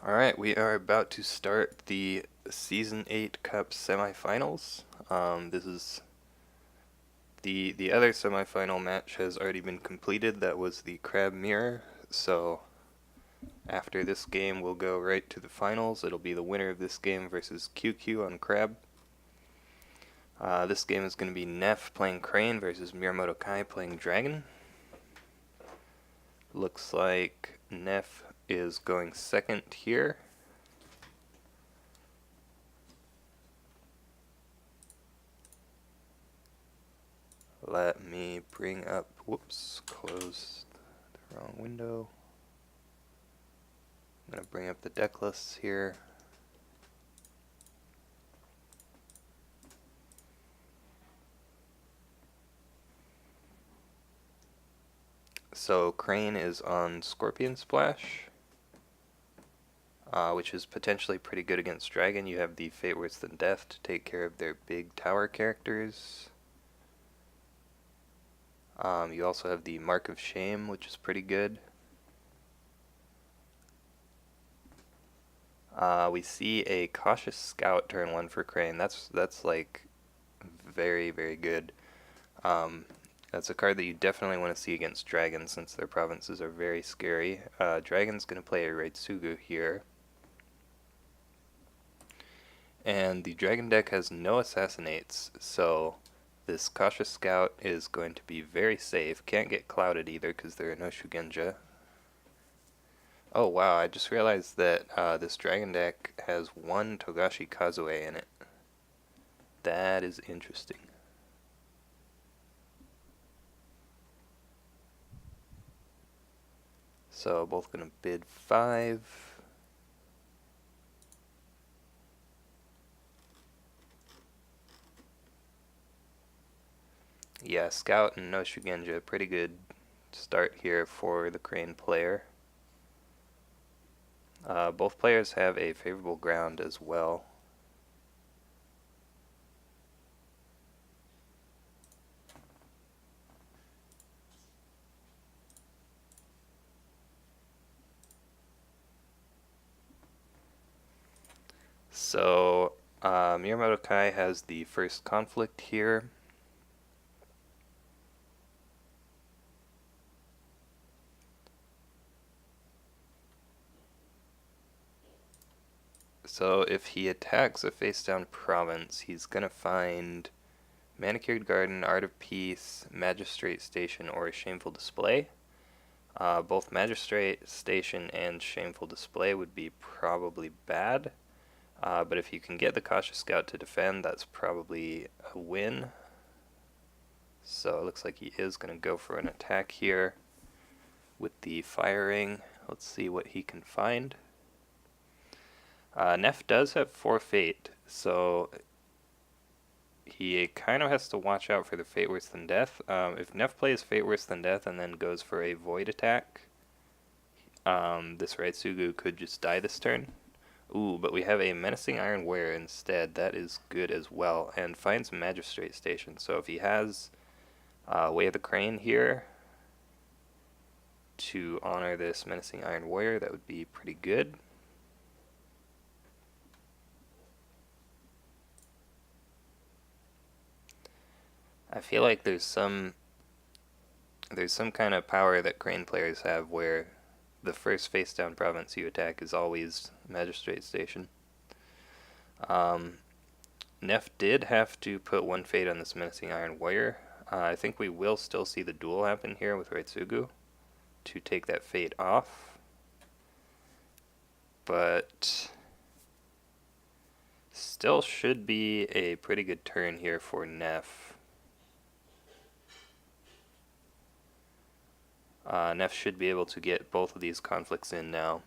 Alright, we are about to start the Season 8 Cup semifinals. This is the other semifinal match has already been completed. That was the Crab Mirror. So after this game, we'll go right to the finals. It'll be the winner of this game versus QQ on Crab. This game is going to be neph playing Crane versus Mirumoto playing Dragon. Looks like neph is going second here. Let me bring up, whoops, closed the wrong window. I'm going to bring up the deck lists here. So Crane is on Scorpion Splash, which is potentially pretty good against Dragon. You have the Fate Worse Than Death to take care of their big tower characters. You also have the Mark of Shame, which is pretty good. We see a Cautious Scout turn 1 for Crane. That's like very, very good. That's a card that you definitely want to see against Dragon since their provinces are very scary. Dragon's going to play a Raitsugu here. And the Dragon deck has no Assassinates, so this Cautious Scout is going to be very safe. Can't get clouded either because there are no Shugenja. Oh wow, I just realized that this Dragon deck has one Togashi Kazue in it. That is interesting. So both gonna bid 5. Yeah, Scout and no Shugenja, pretty good start here for the Crane player. Both players have a favorable ground as well. So Mirumoto Kai has the first conflict here. So if he attacks a face-down province, he's gonna find Manicured Garden, Art of Peace, Magistrate Station, or a Shameful Display. Both Magistrate Station and Shameful Display would be probably bad. But if you can get the Cautious Scout to defend, that's probably a win. So it looks like he is going to go for an attack here with the firing. Let's see what he can find. neph does have 4 Fate, so he kind of has to watch out for the Fate Worse Than Death. If neph plays Fate Worse Than Death and then goes for a Void attack, this Raitsugu could just die this turn. Ooh, but we have a Menacing Iron Ware instead. That is good as well. And finds Magistrate Station. So if he has Way of the Crane here to honor this Menacing Iron Warrior, that would be pretty good. I feel like there's some kind of power that Crane players have where the first face-down province you attack is always Magistrate Station. neph did have to put 1 Fate on this Menacing Iron Warrior. I think we will still see the duel happen here with Raitsugu to take that Fate off. But still should be a pretty good turn here for neph. neph should be able to get both of these conflicts in now.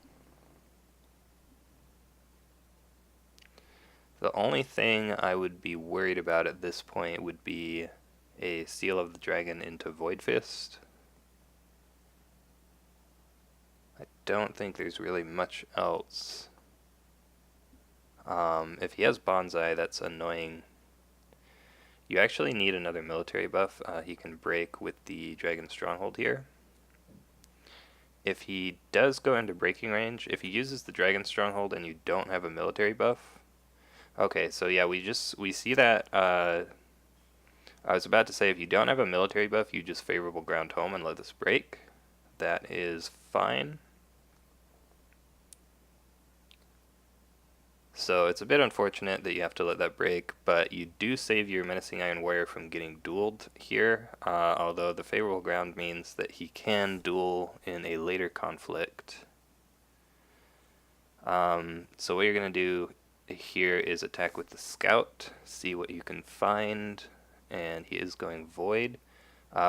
The only thing I would be worried about at this point would be a Seal of the Dragon into Void Fist. I don't think there's really much else. If he has Bonsai, that's annoying. You actually need another military buff. He can break with the Dragon Stronghold here. If he does go into breaking range, if he uses the Dragon Stronghold and you don't have a military buff, okay, so yeah, we see that. I was about to say if you don't have a military buff, you just favorable ground home and let this break. That is fine. So it's a bit unfortunate that you have to let that break, but you do save your Menacing Iron Warrior from getting dueled here, although the favorable ground means that he can duel in a later conflict. So what you're going to do here is attack with the Scout, see what you can find, and he is going Void.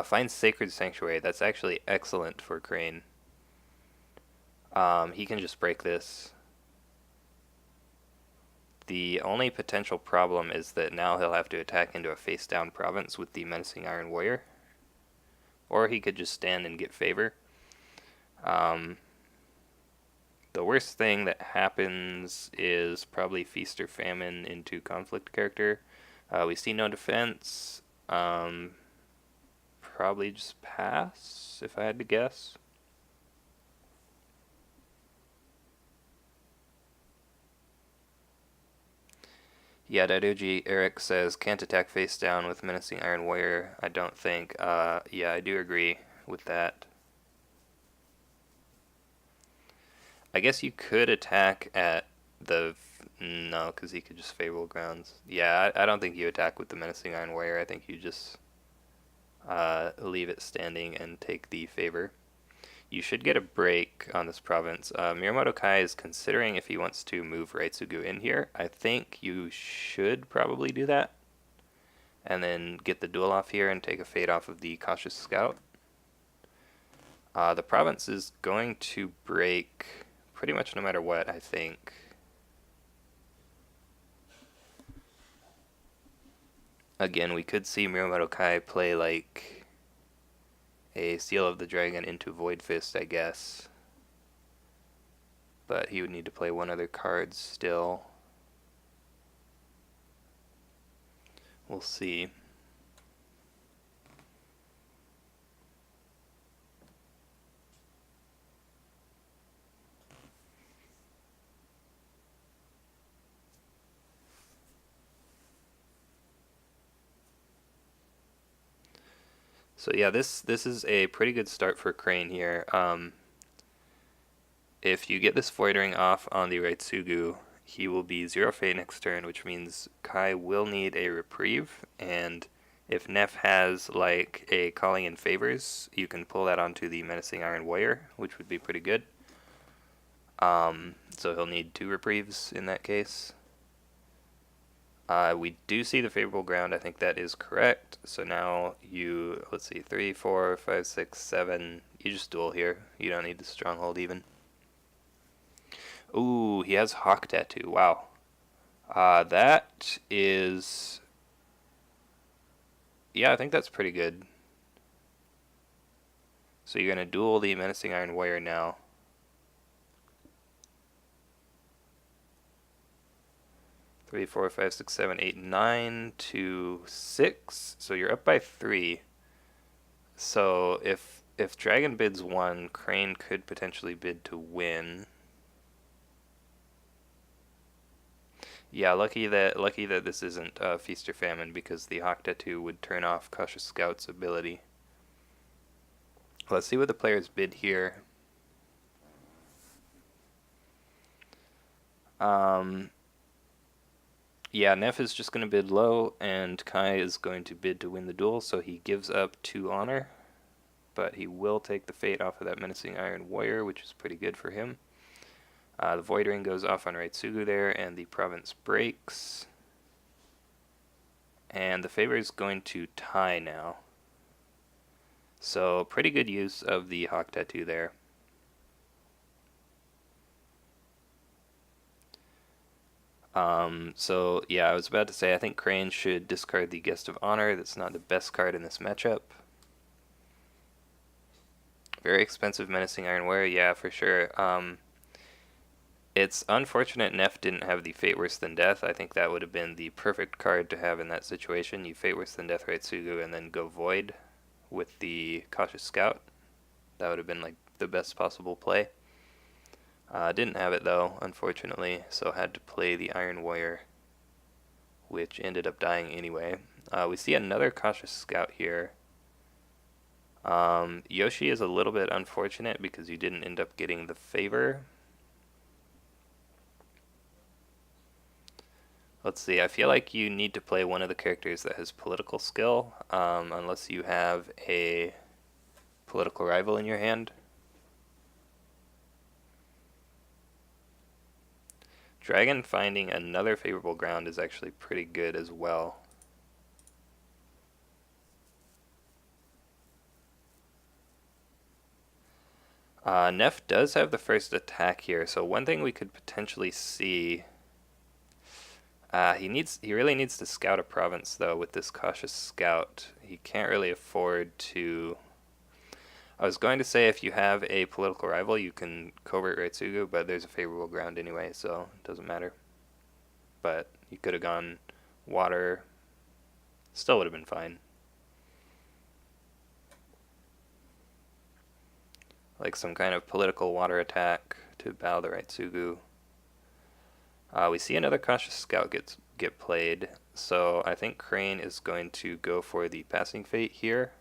Find Sacred Sanctuary, that's actually excellent for Crane. He can just break this. The only potential problem is that now he'll have to attack into a face-down province with the Menacing Iron Warrior. Or he could just stand and get favor. The worst thing that happens is probably Feast or Famine into Conflict character. We see no defense. Probably just pass, if I had to guess. Yeah, Daidoji Eric says, can't attack face down with Menacing Iron Warrior. I don't think. Yeah, I do agree with that. I guess you could attack at the... No, because he could just favorable grounds. Yeah, I don't think you attack with the Menacing Iron Warrior. I think you just leave it standing and take the favor. You should get a break on this province. Mirumoto Kai is considering if he wants to move Raitsugu in here. I think you should probably do that. And then get the duel off here and take a fade off of the Cautious Scout. The province is going to break pretty much no matter what, I think. Again, we could see Mirumoto Kai play like a Seal of the Dragon into Void Fist, I guess. But he would need to play one other card still. We'll see. So yeah, this is a pretty good start for Crane here. If you get this Void Ring off on the Raitsugu, he will be 0 fate next turn, which means Kai will need a reprieve, and if neph has like a Calling in Favors, you can pull that onto the Menacing Iron Warrior, which would be pretty good. So he'll need 2 reprieves in that case. We do see the favorable ground. I think that is correct. So now you, let's see, 3, 4, 5, 6, 7. You just duel here. You don't need the stronghold even. Ooh, he has Hawk Tattoo. Wow. That is... Yeah, I think that's pretty good. So you're going to duel the Menacing Iron Warrior now. Three, 4, 5, 6, 7, 8, 9 to 6. So you're up by 3. So if Dragon bids 1, Crane could potentially bid to win. Yeah, lucky that this isn't Feast or Famine, because the Hawk Tattoo would turn off Cautious Scout's ability. Let's see what the players bid here. Yeah, neph is just going to bid low, and Kai is going to bid to win the duel, so he gives up 2 honor. But he will take the fate off of that Menacing Iron Warrior, which is pretty good for him. The Void Ring goes off on Raitsugu there, and the province breaks. And the favor is going to tie now. So pretty good use of the Hawk Tattoo there. So yeah, I was about to say I think Crane should discard the Guest of Honor. That's not the best card in this matchup. Very expensive Menacing Iron Warrior, yeah, for sure. It's unfortunate neph didn't have the Fate Worse Than Death. I think that would have been the perfect card to have in that situation. You Fate Worse Than Death Raitsugu and then go Void with the Cautious Scout. That would have been like the best possible play. Didn't have it though, unfortunately, so had to play the Iron Warrior, which ended up dying anyway. We see another Cautious Scout here. Yoshi is a little bit unfortunate because you didn't end up getting the favor. Let's see, I feel like you need to play one of the characters that has political skill, unless you have a political rival in your hand. Dragon finding another favorable ground is actually pretty good as well. Neph does have the first attack here, so one thing we could potentially see... he really needs to scout a province though with this Cautious Scout. He can't really afford to... I was going to say if you have a political rival you can covert Raitsugu, but there's a favorable ground anyway, so it doesn't matter. But you could have gone water, still would have been fine. Like some kind of political water attack to bow the Raitsugu. We see another Cautious Scout get played, so I think Crane is going to go for the Passing Fate here.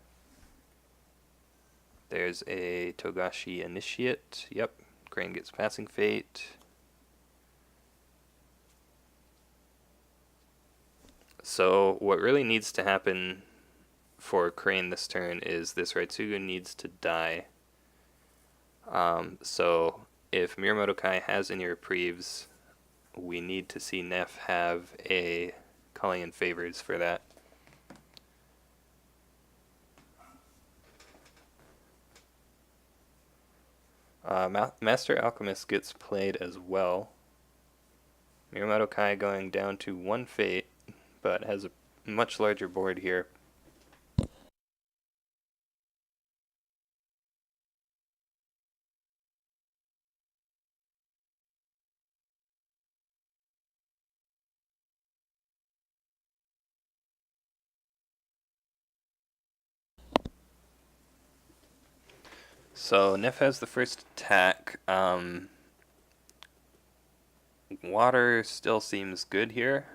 There's a Togashi Initiate. Yep, Crane gets Passing Fate. So what really needs to happen for Crane this turn is this Raitsugu needs to die. So if Mirumoto Kai has any reprieves, we need to see neph have a calling in favors for that. Master Alchemist gets played as well. Mirumoto Kai going down to one fate, but has a much larger board here. So neph has the first attack. Water still seems good here.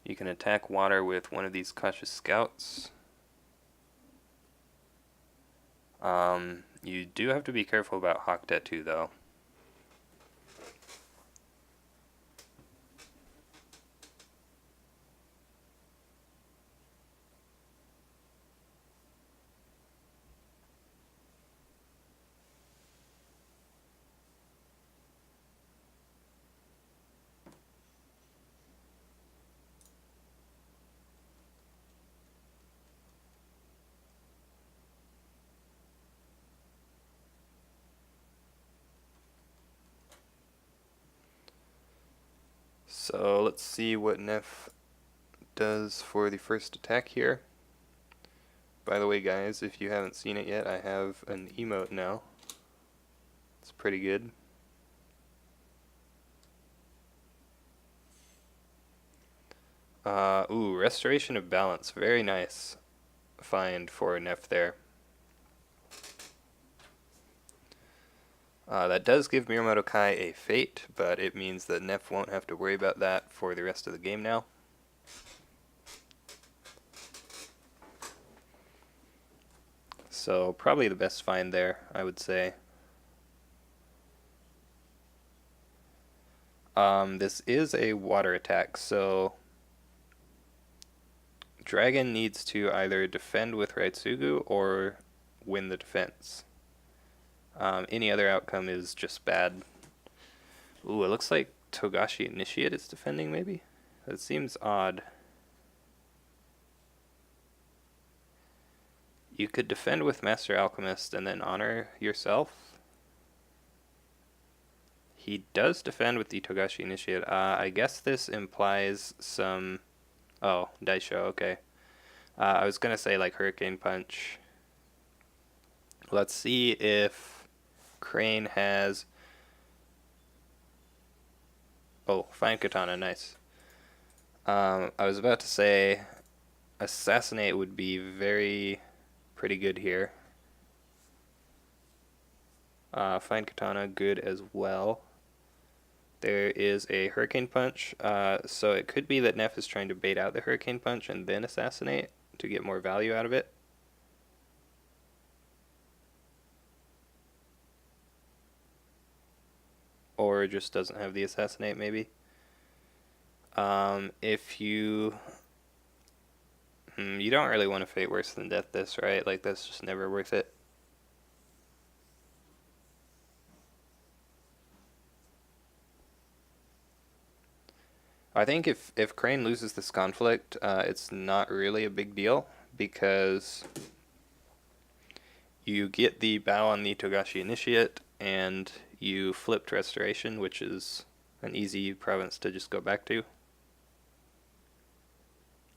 You can attack water with one of these Cautious Scouts. You do have to be careful about Hawk Tattoo though. So let's see what neph does for the first attack here. By the way guys, if you haven't seen it yet, I have an emote now. It's pretty good. Ooh, Restoration of Balance. Very nice find for neph there. That does give Mirumoto Kai a fate, but it means that neph won't have to worry about that for the rest of the game now. So probably the best find there, I would say. This is a water attack, so Dragon needs to either defend with Raitsugu or win the defense. Any other outcome is just bad. Ooh, it looks like Togashi Initiate is defending, maybe? That seems odd. You could defend with Master Alchemist and then honor yourself. He does defend with the Togashi Initiate. I guess this implies some... Oh, Daisho, okay. I was gonna say like Hurricane Punch. Let's see if Crane has... Oh, fine katana, nice. I was about to say assassinate would be pretty good here. Fine katana, good as well. There is a hurricane punch, so it could be that neph is trying to bait out the hurricane punch and then assassinate to get more value out of it. Or just doesn't have the assassinate, maybe. If you you don't really want to fate worse than death this, right? Like, that's just never worth it. I think if Crane loses this conflict, it's not really a big deal because you get the bow on the Togashi Initiate and you flipped Restoration, which is an easy province to just go back to.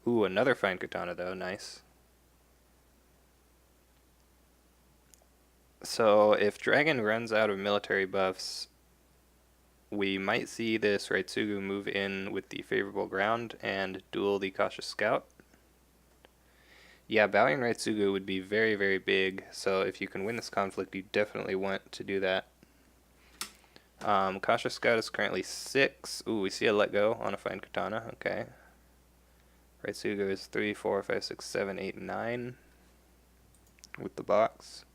Ooh, another fine katana though, nice. So if Dragon runs out of military buffs, we might see this Raitsugu move in with the favorable ground and duel the Cautious Scout. Yeah, bowing Raitsugu would be very big, so if you can win this conflict, you definitely want to do that. Cautious Scout is currently 6. Ooh, we see a let go on a fine katana, okay. Raitsugu is 3, 4, 5, 6, 7, 8, 9 with the box.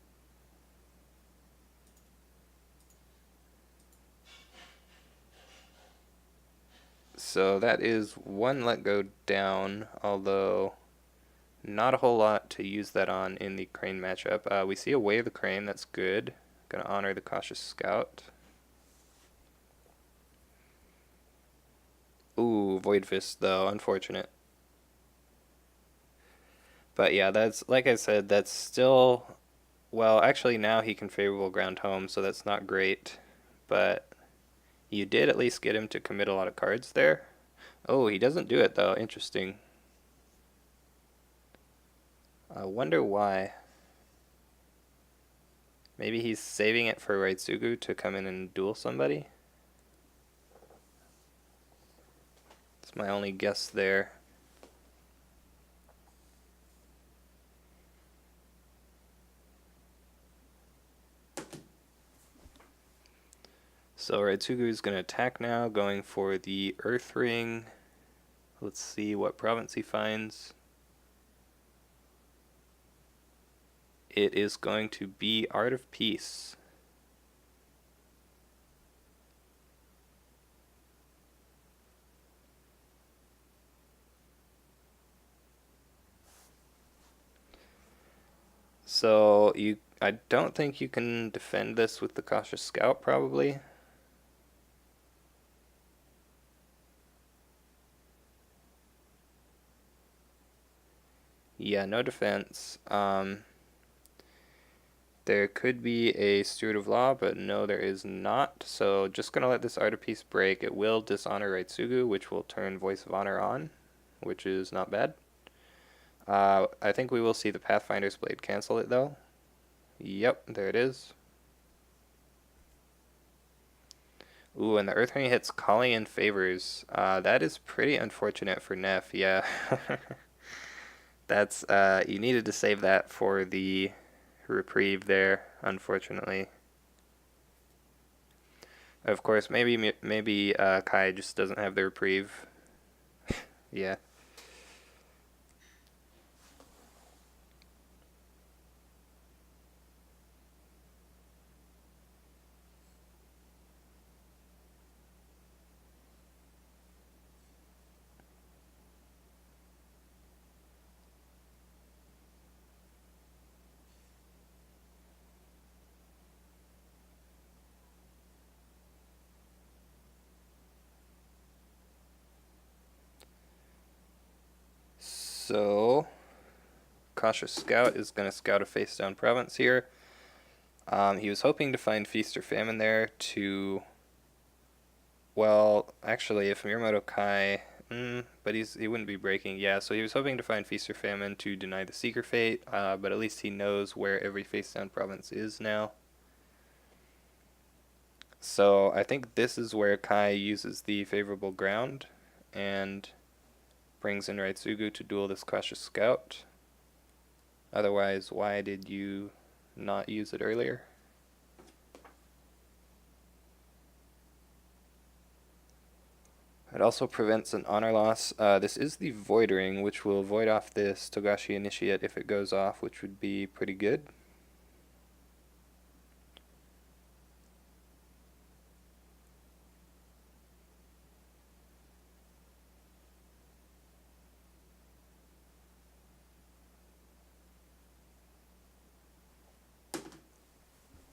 So that is one let go down, although not a whole lot to use that on in the Crane matchup. We see a Way of the Crane, that's good. Gonna honor the Cautious Scout. Ooh, Void Fist though, unfortunate. But yeah, that's, like I said, that's still, well, actually now he can favorable ground home, so that's not great. But you did at least get him to commit a lot of cards there. Oh, he doesn't do it though, interesting. I wonder why. Maybe he's saving it for Raitsugu to come in and duel somebody? That's my only guess there. So Raitsugu is going to attack now, going for the Earth Ring. Let's see what province he finds. It is going to be Art of Peace. So I don't think you can defend this with the Cautious Scout, probably. Yeah, no defense. There could be a Steward of Law, but no, there is not. So just going to let this Art of Peace break. It will dishonor Raitsugu, which will turn Voice of Honor on, which is not bad. I think we will see the Pathfinder's Blade cancel it, though. Yep, there it is. Ooh, and the Earth Ring hits calling in favors. That is pretty unfortunate for neph, yeah. That's, you needed to save that for the reprieve there, unfortunately. Of course, maybe Kai just doesn't have the reprieve. Yeah. So, Cautious Scout is going to scout a face-down province here. He was hoping to find Feast or Famine there to... Well, actually, if Mirumoto Kai... but he wouldn't be breaking. Yeah, so he was hoping to find Feast or Famine to deny the Seeker Fate, but at least he knows where every face-down province is now. So I think this is where Kai uses the favorable ground and brings in Raitsugu to duel this cautious scout. Otherwise, why did you not use it earlier? It also prevents an honor loss. This is the Voidering, which will void off this Togashi Initiate if it goes off, which would be pretty good.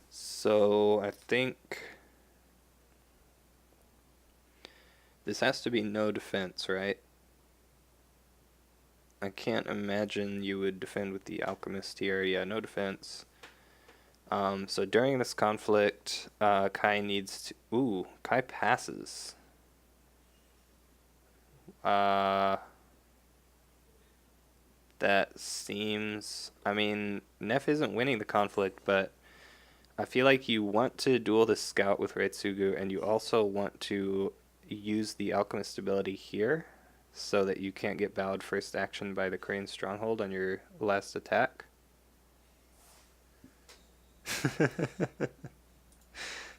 So I think this has to be no defense, right? I can't imagine you would defend with the Alchemist here. Yeah, no defense. So during this conflict, Kai needs to... Ooh, Kai passes. That seems... I mean, neph isn't winning the conflict, but I feel like you want to duel the scout with Raitsugu, and you also want to use the Alchemist ability here so that you can't get bowed first action by the Crane Stronghold on your last attack.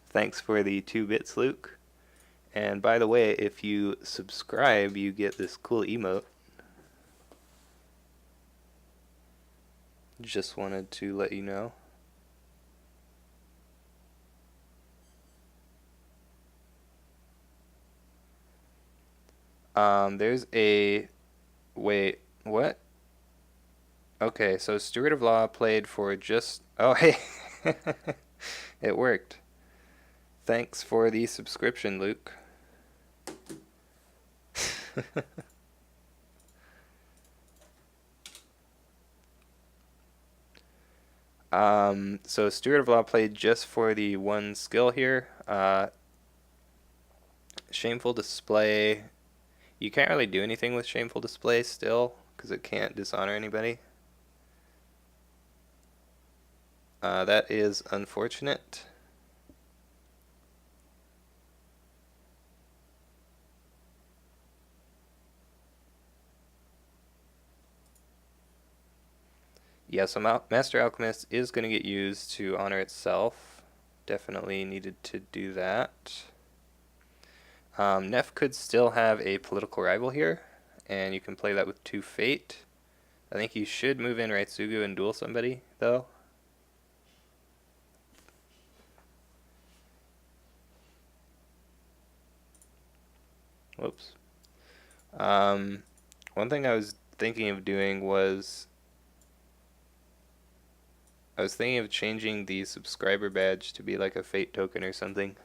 Thanks for the 2 bits, Luke. And by the way, if you subscribe, you get this cool emote. Just wanted to let you know. There's a... Wait, what? Okay, so Steward of Law played for just... Oh, hey! It worked. Thanks for the subscription, Luke. So Steward of Law played just for the 1 skill here. Shameful Display. You can't really do anything with Shameful Display still, because it can't dishonor anybody. That is unfortunate. Yeah, so Master Alchemist is going to get used to honor itself. Definitely needed to do that. Neph could still have a political rival here, and you can play that with 2 Fate. I think you should move in Raitsugu and duel somebody, though. Whoops. One thing I was thinking of doing was... I was thinking of changing the subscriber badge to be like a Fate token or something.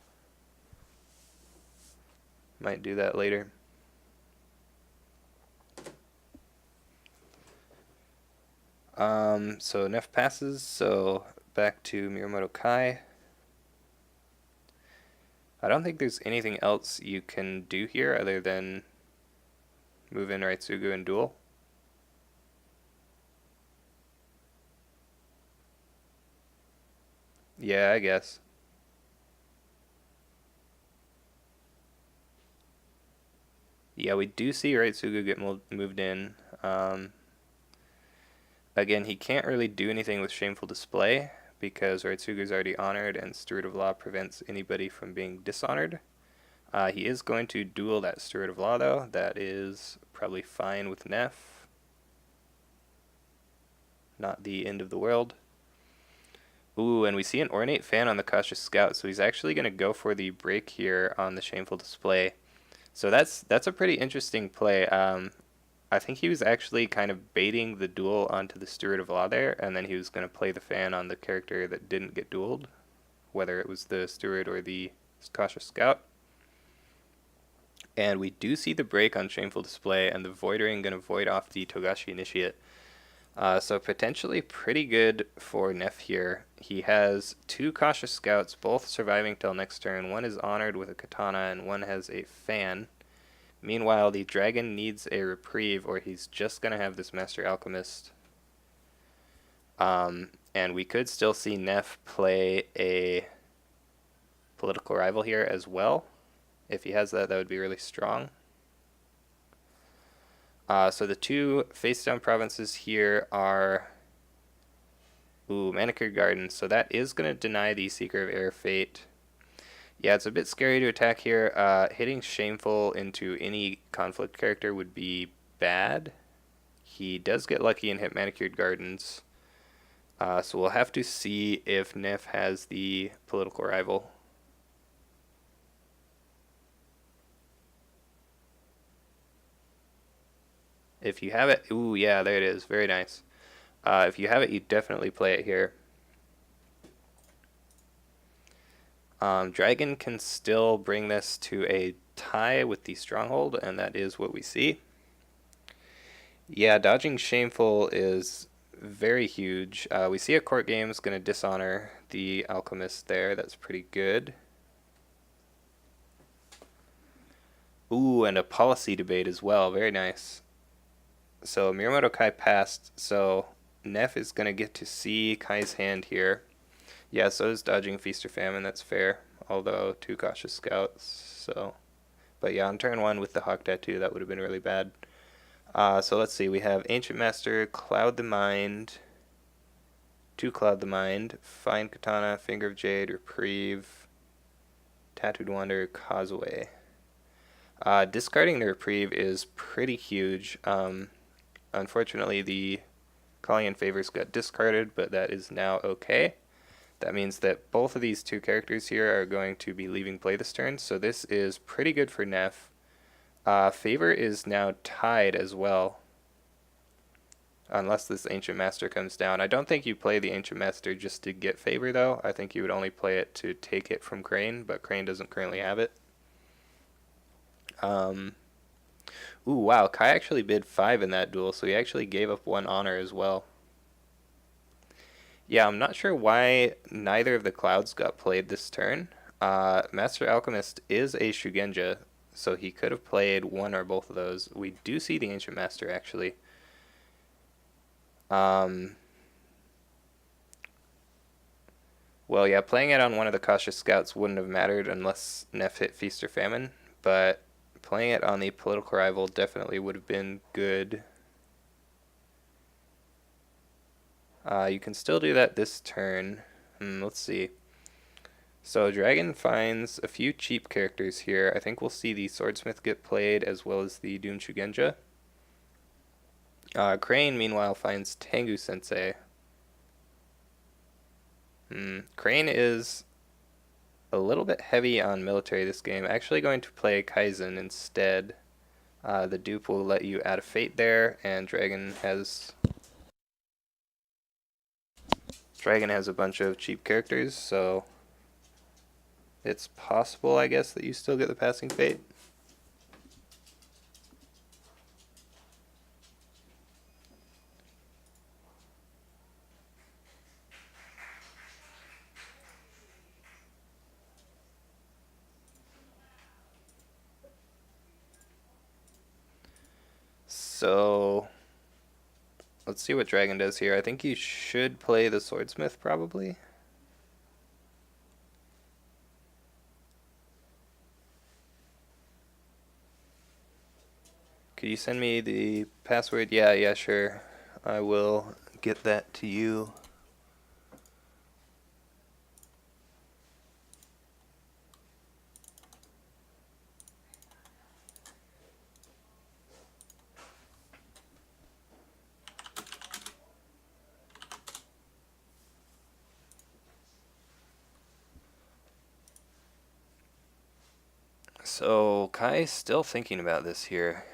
Might do that later. So neph passes, so back to Mirumoto Kai. I don't think there's anything else you can do here other than move in Raitsugu and duel. Yeah, I guess. Yeah, we do see Raitsugu get moved in. Again, he can't really do anything with Shameful Display because Raitsugu's already honored and Steward of Law prevents anybody from being dishonored. He is going to duel that Steward of Law, though. That is probably fine with neph. Not the end of the world. Ooh, and we see an Ornate Fan on the Cautious Scout, so he's actually going to go for the break here on the Shameful Display. So that's a pretty interesting play. I think he was actually kind of baiting the duel onto the Steward of Law there, and then he was going to play the fan on the character that didn't get dueled, whether it was the Steward or the Cautious Scout. And we do see the break on Shameful Display, and the Voidering going to void off the Togashi Initiate. So potentially pretty good for neph here. He has 2 Cautious Scouts, both surviving till next turn. One is honored with a katana, and one has a fan. Meanwhile, the dragon needs a reprieve, or he's just going to have this Master Alchemist. And we could still see neph play political rival here as well. If he has that, that would be really strong. So the two face-down provinces here are Manicured Garden. So that is going to deny the Seeker of Air Fate. Yeah, it's a bit scary to attack here. Hitting Shameful into any conflict character would be bad. He does get lucky and hit Manicured Gardens. So we'll have to see if neph has the political rival. If you have it, ooh, yeah, there it is. Very nice. If you have it, you definitely play it here. Dragon can still bring this to a tie with the Stronghold, and that is what we see. Yeah, dodging Shameful is very huge. We see a court game is going to dishonor the Alchemist there. That's pretty good. Ooh, and a policy debate as well. Very nice. So Mirumoto Kai passed, so neph is going to get to see Kai's hand here. Yeah, so is dodging Feast or Famine, that's fair. Although, two Cautious Scouts, so... But yeah, on turn one with the Hawk Tattoo, that would have been really bad. So let's see, we have Ancient Master, Cloud the Mind, to Cloud the Mind, Fine Katana, Finger of Jade, Reprieve, Tattooed Wanderer, Causeway. Discarding the Reprieve is pretty huge. Unfortunately, the Calling in Favors got discarded, but that is now okay. That means that both of these two characters here are going to be leaving play this turn, so this is pretty good for neph. Favor is now tied as well, unless this Ancient Master comes down. I don't think you play the Ancient Master just to get Favor, though. I think you would only play it to take it from Crane, but Crane doesn't currently have it. Ooh, wow, Kai actually bid 5 in that duel, so he actually gave up 1 honor as well. Yeah, I'm not sure why neither of the clouds got played this turn. Master Alchemist is a Shugenja, so he could have played one or both of those. We do see the Ancient Master, actually. Well, yeah, playing it on one of the Cautious Scouts wouldn't have mattered unless neph hit Feast or Famine, but playing it on the political rival definitely would have been good. You can still do that this turn. Let's see. So Dragon finds a few cheap characters here. I think we'll see the Swordsmith get played as well as the Doom Shugenja. Crane, meanwhile, finds Tengu Sensei. Crane is a little bit heavy on military this game. Actually going to play Kaizen instead. The dupe will let you add a fate there, and Dragon has a bunch of cheap characters, so it's possible, I guess, that you still get the passing fate. So let's see what Dragon does here. I think you should play the Swordsmith, probably. Could you send me the password? Yeah, sure. I will get that to you. So Kai's still thinking about this here.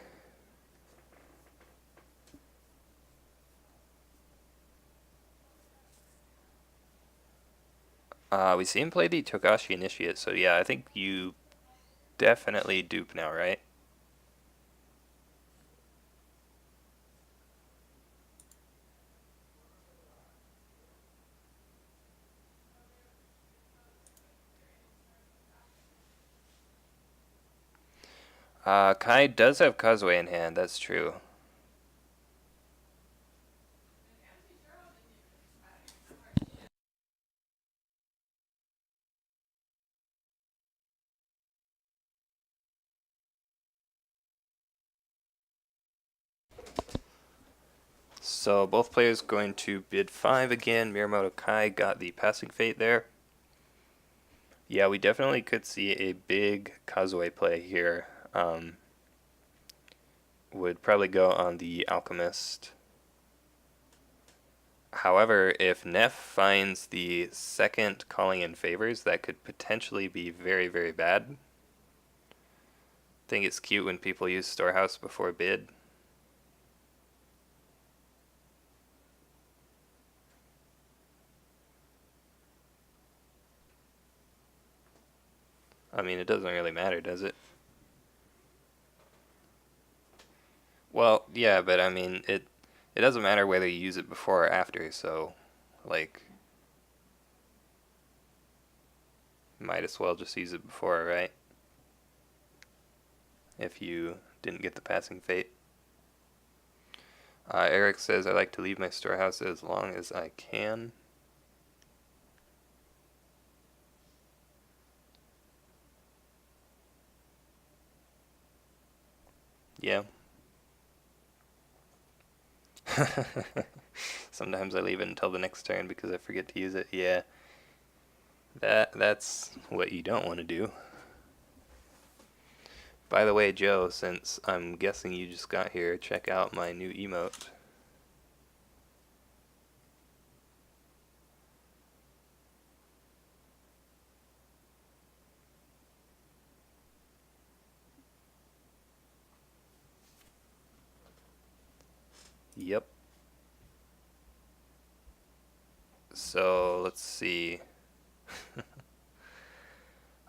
We see him play the Togashi Initiate, so yeah, I think you definitely dupe now, right? Kai does have Causeway in hand, that's true. So both players going to bid 5 again. Mirumoto Kai got the passing fate there. Yeah, we definitely could see a big Kazuya play here. Would probably go on the Alchemist. However, if neph finds the second calling in favors, that could potentially be very, very bad. I think it's cute when people use Storehouse before bid. I mean, it doesn't really matter, does it? Well, yeah, but I mean, it doesn't matter whether you use it before or after, so, like, might as well just use it before, right? If you didn't get the passing fate. Eric says, I like to leave my storehouse as long as I can. Yeah. Sometimes I leave it until the next turn because I forget to use it. Yeah. That's what you don't want to do. By the way, Joe, since I'm guessing you just got here, check out my new emote. Yep. So, let's see.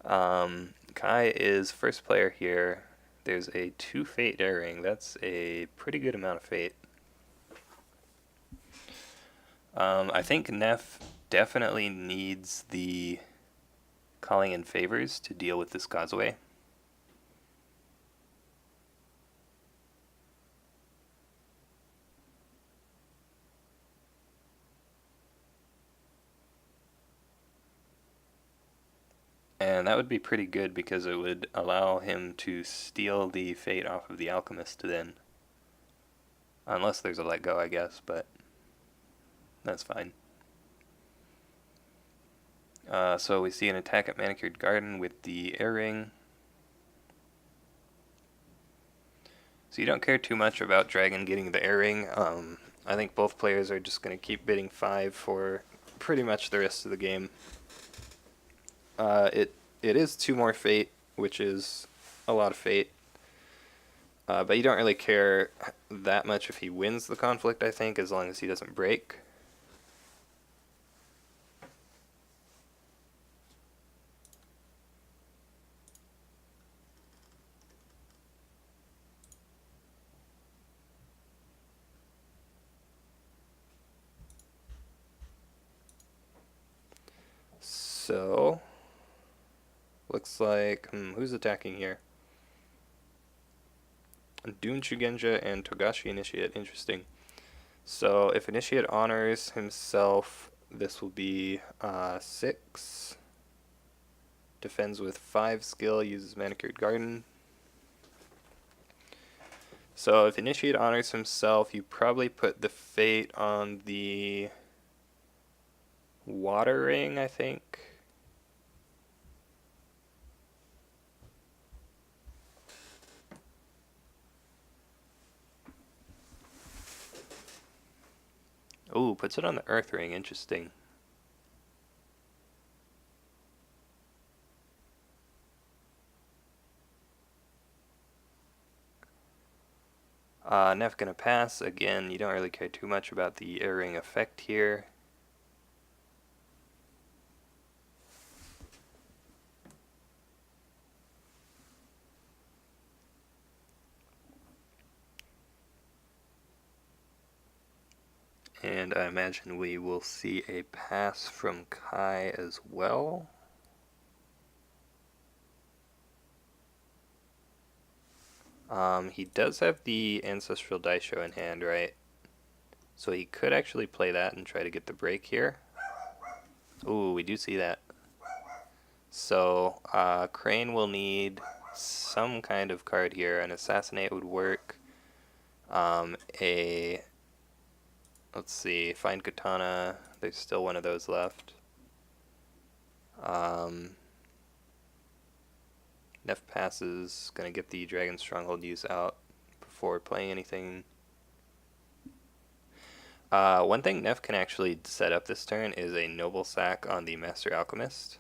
Kai is first player here. There's a 2 fate airing. That's a pretty good amount of fate. I think neph definitely needs the calling in favors to deal with this Kazuya. And that would be pretty good because it would allow him to steal the fate off of the Alchemist then. Unless there's a let go, I guess, but that's fine. So we see an attack at Manicured Garden with the air ring. So you don't care too much about Dragon getting the air ring. I think both players are just going to keep bidding 5 for pretty much the rest of the game. It is 2 more fate, which is a lot of fate. But you don't really care that much if he wins the conflict, I think, as long as he doesn't break. So, looks like, who's attacking here? Dune Shugenja and Togashi Initiate, interesting. So, if Initiate honors himself, this will be 6. Defends with 5 skill, uses Manicured Garden. So, if Initiate honors himself, you probably put the fate on the water ring, I think. Ooh, puts it on the earth ring, interesting. neph gonna pass. Again, you don't really care too much about the air ring effect here. And I imagine we will see a pass from Kai as well. He does have the Ancestral Daisho in hand, right? So he could actually play that and try to get the break here. Ooh, we do see that. So, Crane will need some kind of card here. An Assassinate would work. A Let's see. Find Katana. There's still one of those left. Um, neph passes. Gonna get the Dragon Stronghold use out before playing anything. One thing neph can actually set up this turn is a Noble Sack on the Master Alchemist.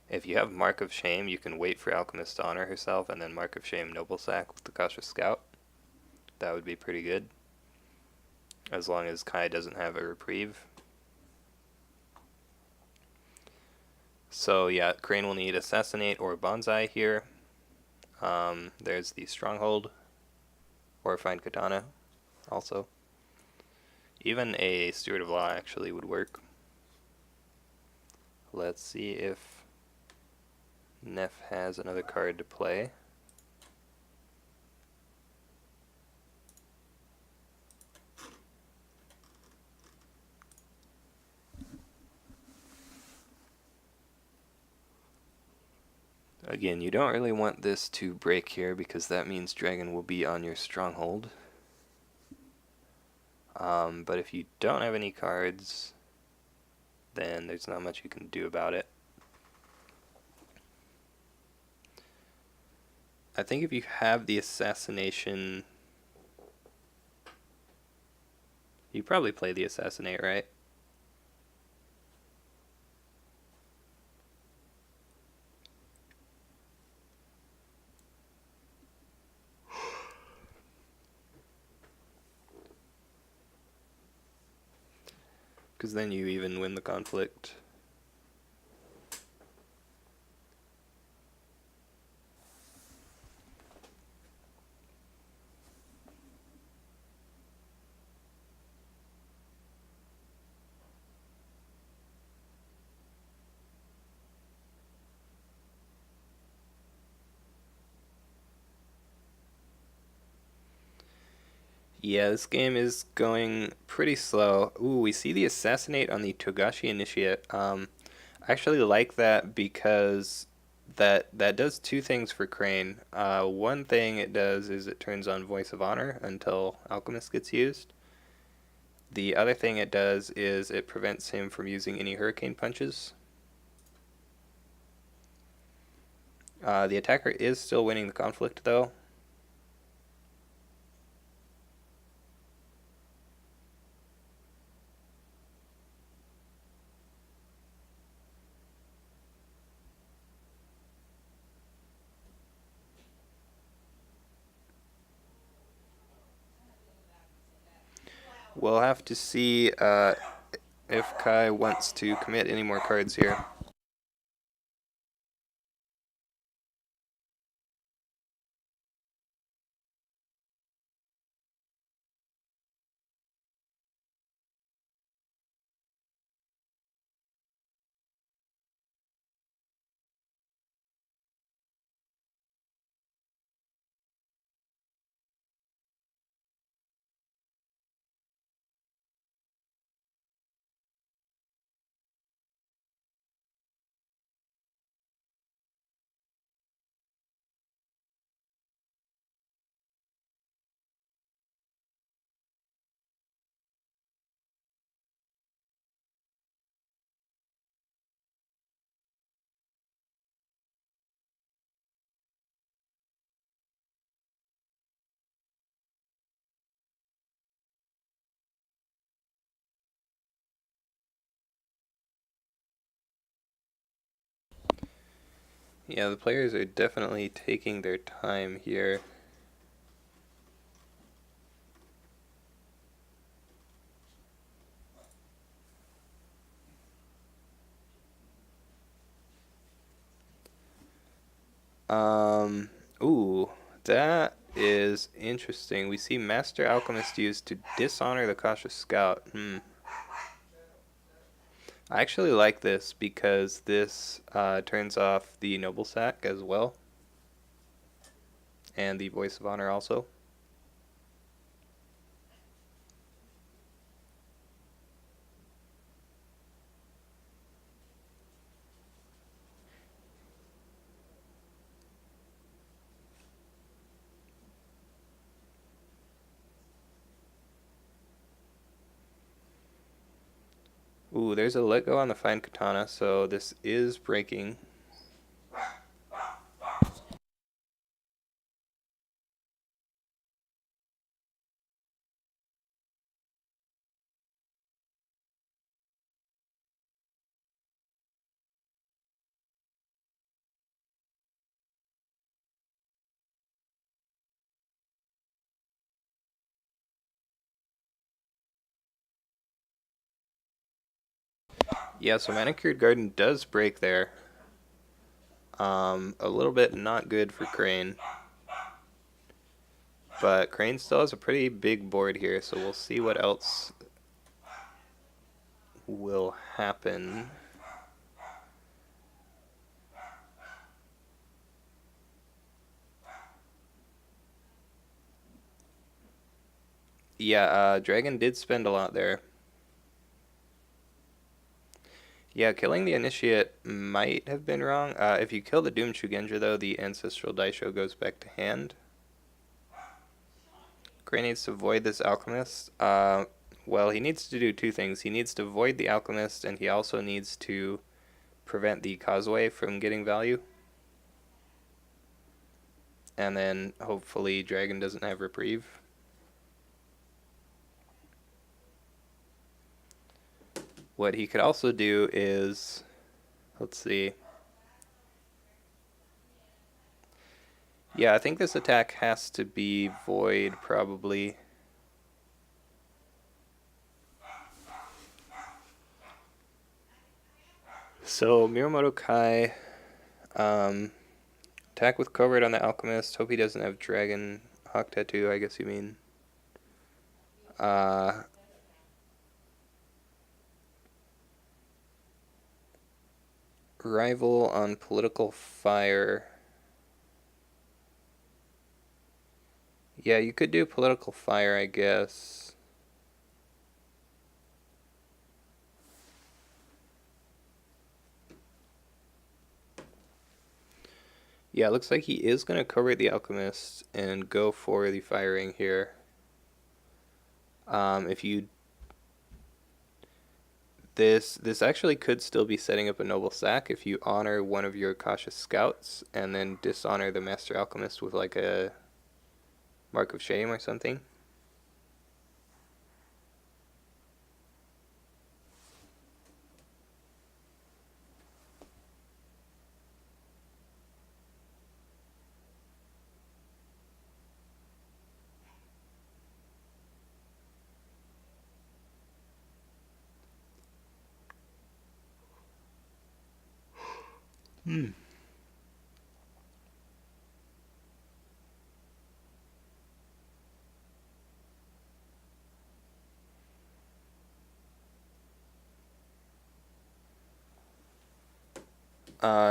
If you have Mark of Shame, you can wait for Alchemist to honor herself and then Mark of Shame Noble Sack with the Cautious Scout. That would be pretty good. As long as Kai doesn't have a reprieve. So yeah, Crane will need Assassinate or Bonsai here. There's the Stronghold, or Find Katana also. Even a Steward of Law actually would work. Let's see if neph has another card to play. Again, you don't really want this to break here because that means Dragon will be on your Stronghold. But if you don't have any cards, then there's not much you can do about it. I think if you have the Assassination, you probably play the Assassinate, right? Because then you even win the conflict. Yeah, this game is going pretty slow. Ooh, we see the Assassinate on the Togashi Initiate. I actually like that because that does two things for Crane. One thing it does is it turns on Voice of Honor until Alchemist gets used. The other thing it does is it prevents him from using any Hurricane Punches. The attacker is still winning the conflict, though. We'll have to see if Kai wants to commit any more cards here. Yeah, the players are definitely taking their time here. Ooh, that is interesting. We see Master Alchemist used to dishonor the Cautious Scout. I actually like this because this turns off the Noble Sack as well. And the Voice of Honor also. Ooh, there's a let go on the fine katana, so this is breaking. Yeah, so Manicured Garden does break there. A little bit not good for Crane. But Crane still has a pretty big board here, so we'll see what else will happen. Yeah, Dragon did spend a lot there. Yeah, killing the Initiate might have been wrong. If you kill the Doom Shugenja, though, the Ancestral Daisho goes back to hand. Gray needs to void this Alchemist. Well, he needs to do two things. He needs to void the Alchemist, and he also needs to prevent the Causeway from getting value. And then, hopefully, Dragon doesn't have Reprieve. What he could also do is... Let's see. Yeah, I think this attack has to be void, probably. So, Mirumoto Kai, attack with Covert on the Alchemist. Hope he doesn't have Dragon Hawk Tattoo, I guess you mean. Rival on Political Fire. Yeah, you could do Political Fire, I guess. Yeah, it looks like he is going to cover the Alchemist and go for the firing here. If you... This actually could still be setting up a Noble Sack if you honor one of your Cautious Scouts and then dishonor the Master Alchemist with like a Mark of Shame or something.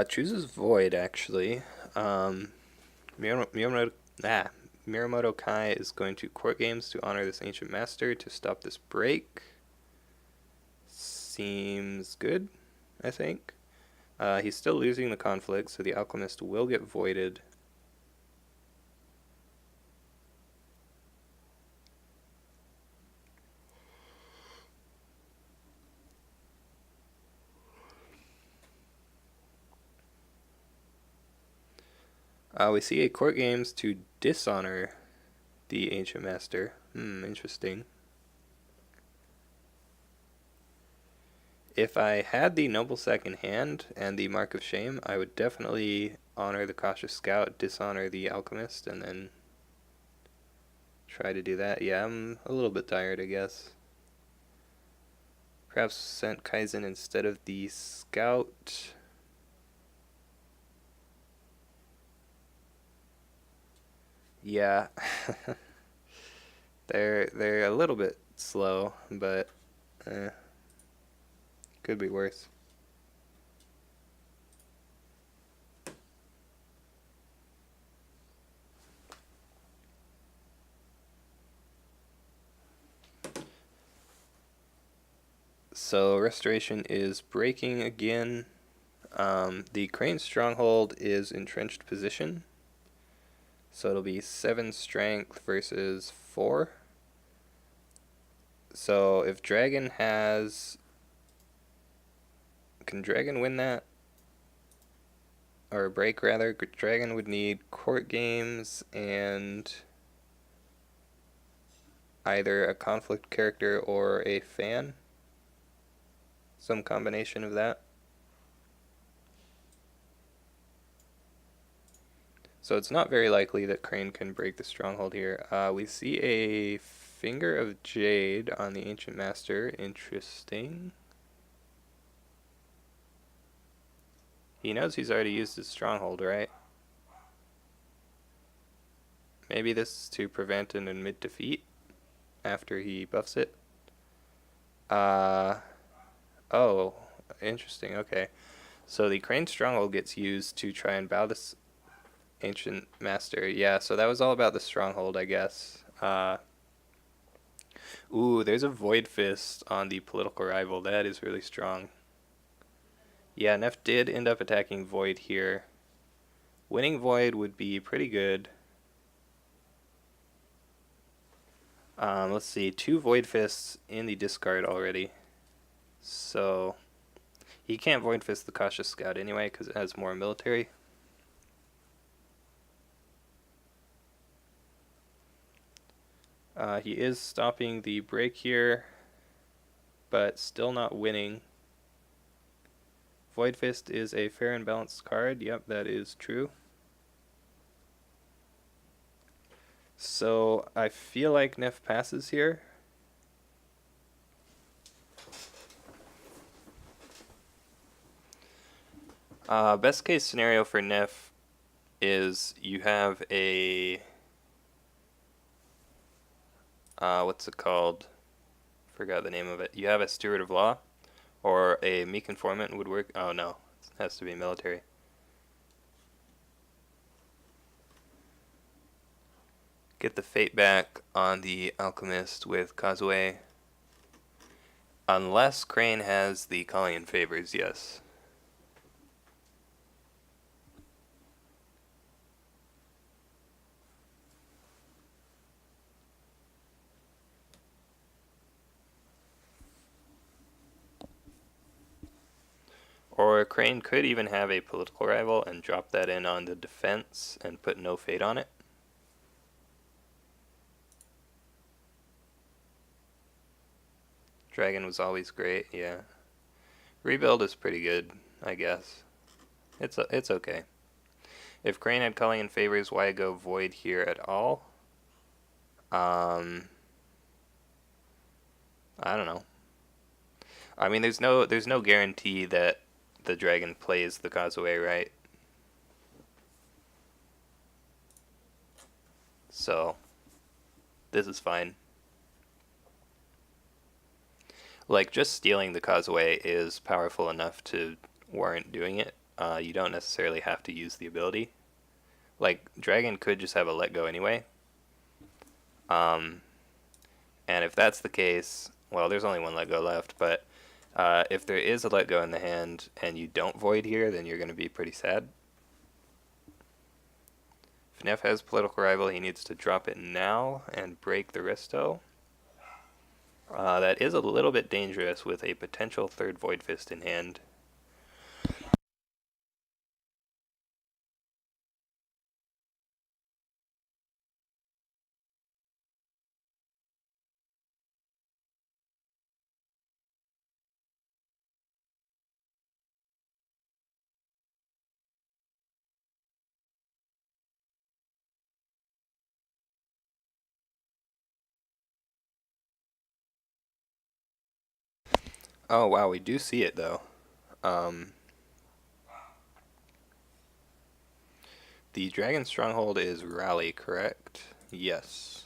Chooses Void, actually. Miyamoto, Mirumoto Kai is going to Court Games to honor this Ancient Master to stop this break. Seems good, I think. He's still losing the conflict, so the Alchemist will get voided. We see a Court Games to dishonor the Ancient Master. Interesting. If I had the Noble Sack in hand and the Mark of Shame, I would definitely honor the Cautious Scout, dishonor the Alchemist, and then try to do that. Yeah, I'm a little bit tired, I guess. Perhaps sent Kaizen instead of the Scout. Yeah. they're a little bit slow, but could be worse. So Restoration is breaking again. The Crane Stronghold is entrenched position. So it'll be 7 strength versus 4. So if Dragon has can Dragon win that? Or break, rather. Dragon would need court games and either a conflict character or a fan. Some combination of that. So it's not very likely that Crane can break the stronghold here. We see a Finger of Jade on the Ancient Master. Interesting. He knows he's already used his stronghold, right? Maybe this is to prevent an mid defeat after he buffs it. Oh, interesting, okay. So the Crane Stronghold gets used to try and bow this Ancient Master. Yeah, so that was all about the Stronghold, I guess. Ooh, there's a Void Fist on the political rival. That is really strong. Yeah, neph did end up attacking Void here. Winning Void would be pretty good. Let's see, 2 Void Fists in the discard already. So he can't Void Fist the Cautious Scout anyway because it has more military. He is stopping the break here, but still not winning. Void Fist is a fair and balanced card. Yep, that is true. So I feel like neph passes here. Best case scenario for neph is you have a what's it called? Forgot the name of it. You have a Steward of Law, or a meek informant would work. Oh no, it has to be military. Get the fate back on the Alchemist with Kazue. Unless Crane has the Calling in Favors, yes. Or Crane could even have a political rival and drop that in on the defense and put no fate on it. Dragon was always great, yeah. Rebuild is pretty good, I guess. It's okay. If Crane had Calling in Favors, why go Void here at all? I don't know. I mean, there's no guarantee that the dragon plays the Kazue, right? So this is fine. Like, just stealing the Kazue is powerful enough to warrant doing it. You don't necessarily have to use the ability. Like, Dragon could just have a let go anyway. And if that's the case, well, there's only one let go left, but if there is a let go in the hand and you don't void here, then you're going to be pretty sad. If neph has political rival, he needs to drop it now and break the resto. That is a little bit dangerous with a potential third Void Fist in hand. Oh wow, we do see it though. The Dragon Stronghold is Rally, correct? Yes.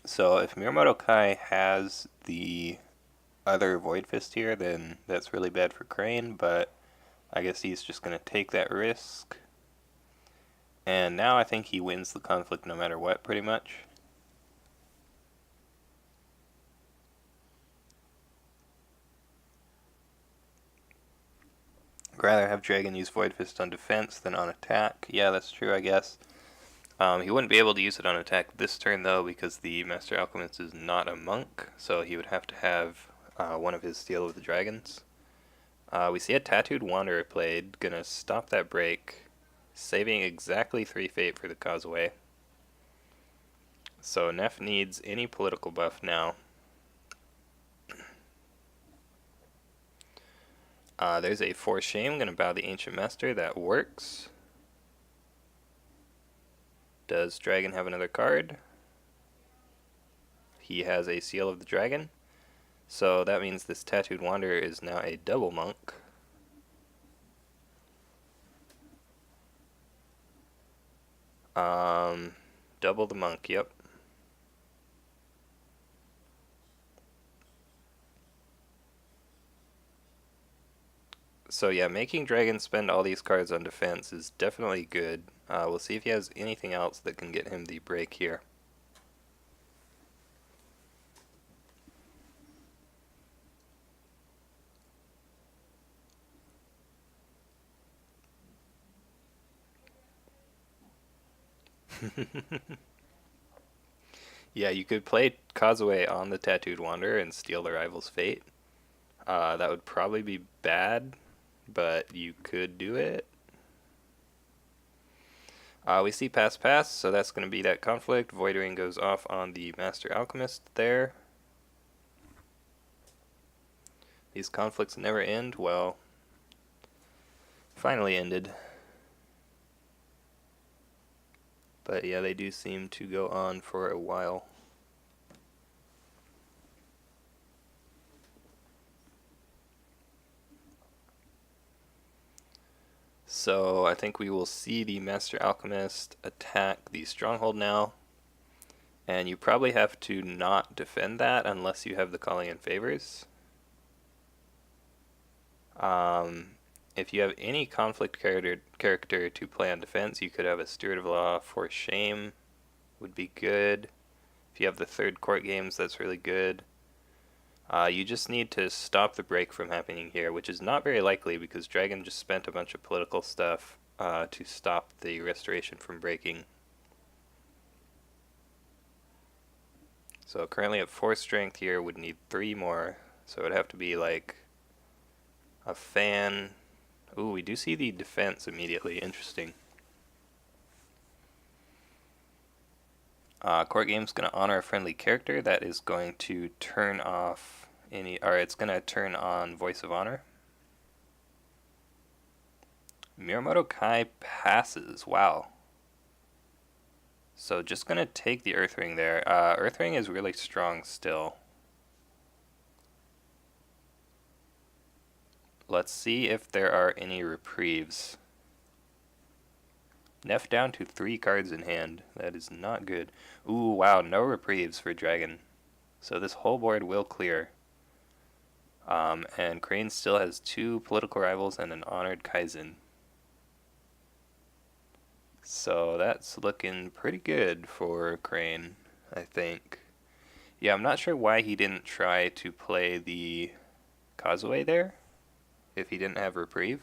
So if Mirumoto Kai has the other Void Fist here, then that's really bad for Crane, but I guess he's just going to take that risk. And now I think he wins the conflict no matter what, pretty much. Rather have Dragon use Void Fist on defense than on attack. Yeah, that's true, I guess. He wouldn't be able to use it on attack this turn, though, because the Master Alchemist is not a monk, so he would have to have one of his Steel of the Dragons. We see a Tattooed Wanderer played, gonna stop that break, saving exactly 3 fate for the causeway. So neph needs any political buff now. There's a Force Shame, gonna bow the Ancient Master, that works. Does Dragon have another card? He has a Seal of the Dragon. So that means this Tattooed Wanderer is now a double monk. Double the monk, yep. So yeah, making Dragon spend all these cards on defense is definitely good. We'll see if he has anything else that can get him the break here. Yeah, you could play Kazue on the Tattooed Wanderer and steal the rival's fate. That would probably be bad, but you could do it. We see pass pass, so that's going to be that conflict. Voidering goes off on the Master Alchemist there. These conflicts never end. Well, finally ended. But yeah, they do seem to go on for a while. So I think we will see the Master Alchemist attack the Stronghold now. And you probably have to not defend that unless you have the Calling in Favors. If you have any conflict character to play on defense, you could have a Steward of Law for Shame, would be good. If you have the third court games, that's really good. You just need to stop the break from happening here, which is not very likely because Dragon just spent a bunch of political stuff to stop the restoration from breaking. So currently at 4 strength here, would need 3 more. So it would have to be like a fan. Ooh, we do see the defense immediately. Interesting. Court game's going to honor a friendly character. That is going to turn off any, or it's going to turn on Voice of Honor. Mirumoto Kai passes. Wow. So just going to take the Earth Ring there. Earth Ring is really strong still. Let's see if there are any reprieves. Neph down to 3 cards in hand. That is not good. Ooh, wow, no reprieves for Dragon. So this whole board will clear. And Crane still has 2 political rivals and an honored Kaizen. So that's looking pretty good for Crane, I think. Yeah, I'm not sure why he didn't try to play the Kazuei there, if he didn't have reprieve.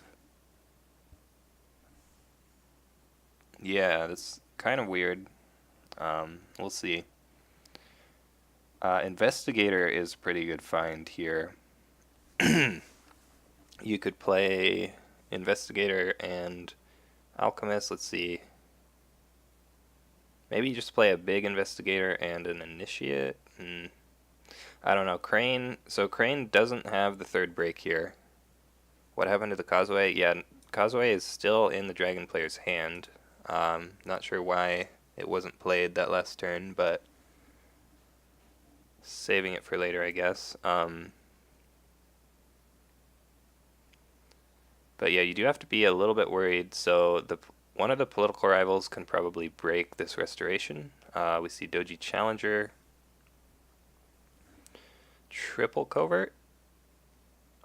Yeah, that's kind of weird. We'll see. Investigator is a pretty good find here. You could play Investigator and Alchemist. Let's see. Maybe just play a big Investigator and an Initiate. I don't know. Crane. So Crane doesn't have the 3rd break here. What happened to the Kazuei? Yeah, Kazuei is still in the Dragon player's hand. Not sure why it wasn't played that last turn, but saving it for later, I guess. But yeah, you do have to be a little bit worried. So one of the political rivals can probably break this restoration. We see Doji Challenger. Triple Covert?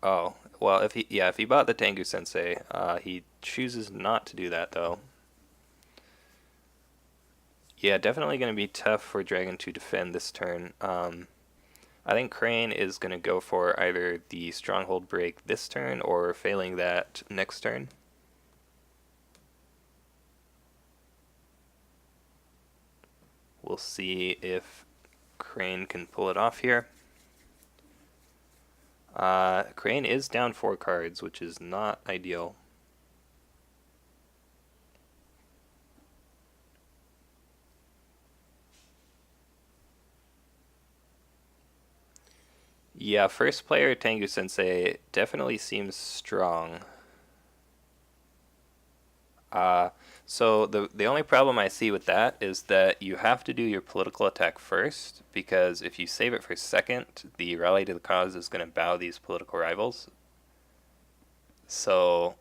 Oh, well, if he bought the Tengu Sensei, he chooses not to do that though. Yeah, definitely going to be tough for Dragon to defend this turn. I think Crane is going to go for either the Stronghold break this turn or failing that next turn. We'll see if Crane can pull it off here. Crane is down 4 cards, which is not ideal. Yeah, first player Tengu Sensei definitely seems strong. Uh, so the only problem I see with that is that you have to do your political attack first, because if you save it for second, the rally to the cause is going to bow these political rivals. So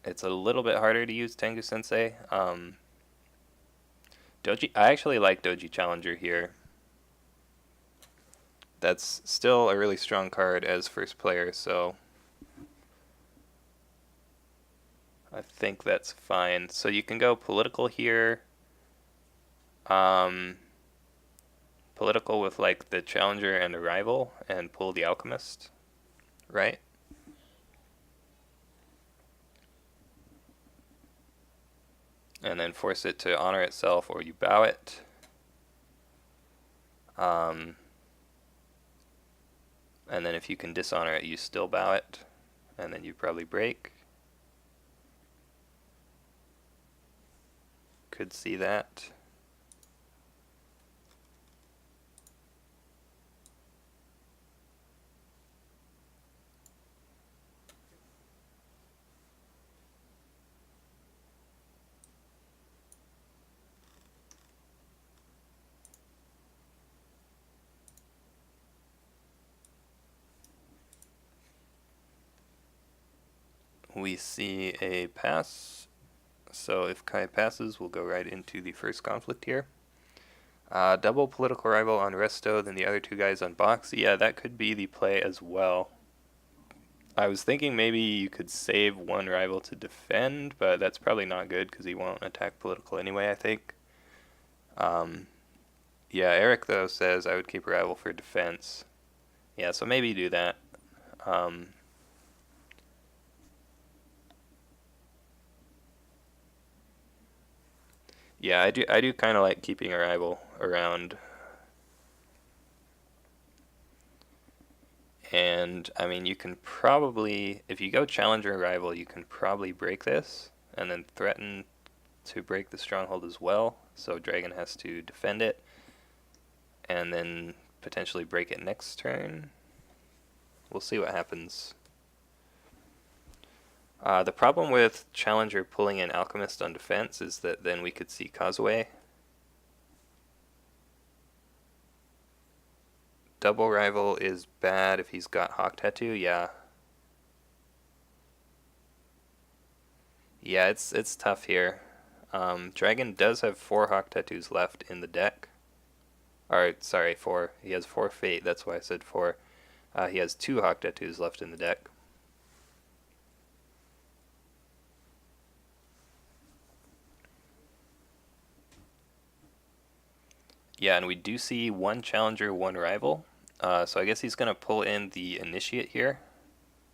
it's a little bit harder to use Tengu Sensei. Doji, I actually like Doji Challenger here. That's still a really strong card as first player, so I think that's fine. So you can go political here. Um, Political with like the challenger and the rival and pull the alchemist, right? And then force it to honor itself, or you bow it. And then if you can dishonor it, you still bow it. And then you probably break. Could see that. We see a pass. So if Kai passes, we'll go right into the first conflict here. Double political rival on Resto, then the other two guys on Box. Yeah, that could be the play as well. I was thinking maybe you could save one rival to defend, but that's probably not good because he won't attack political anyway, I think. Yeah, Eric, though, says I would keep a rival for defense. Yeah, so maybe do that. Um, yeah, I do kind of like keeping a rival around. And, I mean, you can probably, if you go challenger rival, you can probably break this and then threaten to break the stronghold as well. So Dragon has to defend it and then potentially break it next turn. We'll see what happens. The problem with Challenger pulling in Alchemist on defense is that then we could see Causeway. Double Rival is bad if he's got Hawk Tattoo, yeah. Yeah, it's tough here. Dragon does have 4 Hawk Tattoos left in the deck. Or, sorry, 4. He has 4 Fate, that's why I said 4. He has 2 Hawk Tattoos left in the deck. Yeah, and we do see 1 Challenger, 1 Rival. So I guess he's going to pull in the Initiate here.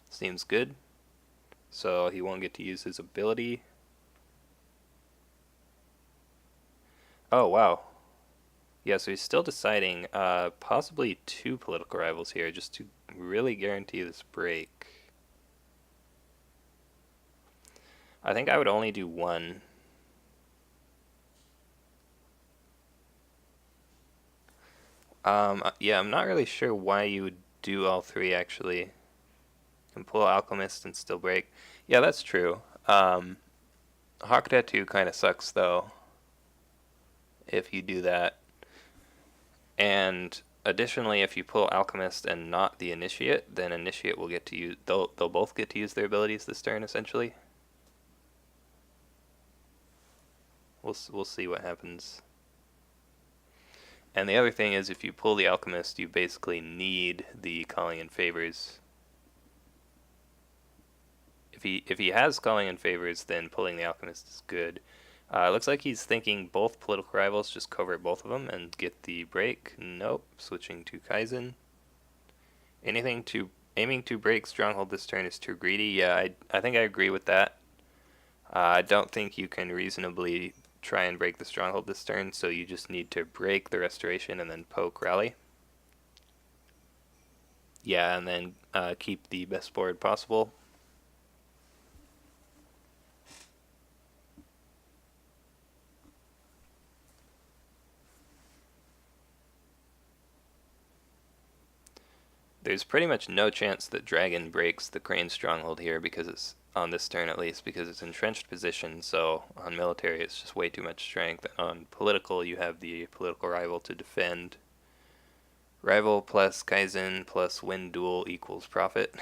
Seems good. So he won't get to use his ability. Oh, wow. Yeah, so he's still deciding possibly 2 political rivals here just to really guarantee this break. I think I would only do 1. Yeah, I'm not really sure why you would do all 3 actually. You can pull Alchemist and still break. Yeah, that's true. Hawk Tattoo kind of sucks though if you do that. And additionally, if you pull Alchemist and not the Initiate, then Initiate will get to use. They'll both get to use their abilities this turn essentially. We'll see what happens. And the other thing is, if you pull the Alchemist, you basically need the Calling in Favors. If he has Calling in Favors, then pulling the Alchemist is good. It looks like he's thinking both political rivals, just cover both of them and get the break. Nope, switching to Kaizen. Aiming to break Stronghold this turn is too greedy. Yeah, I think I agree with that. I don't think you can reasonably try and break the Stronghold this turn, so you just need to break the Restoration and then poke Rally. Yeah, and then keep the best board possible. There's pretty much no chance that Dragon breaks the Crane Stronghold here because it's on this turn at least because it's entrenched position. So on military, it's just way too much strength. On political, you have the political rival to defend. Rival plus Kaizen plus win duel equals profit.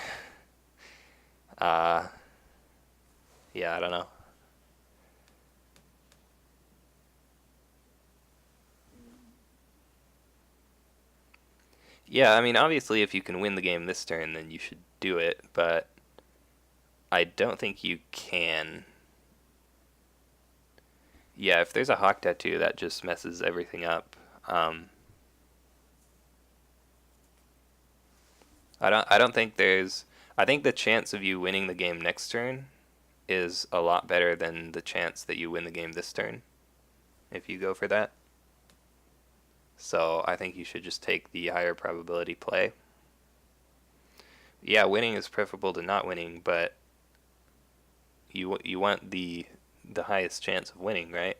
uh, yeah, I don't know. Yeah, I mean, obviously, if you can win the game this turn, then you should do it, but I don't think you can. Yeah, if there's a hawk tattoo, that just messes everything up. Um, I don't think there's. I think the chance of you winning the game next turn is a lot better than the chance that you win the game this turn if you go for that. So I think you should just take the higher probability play. Yeah, winning is preferable to not winning, but you want the highest chance of winning, right?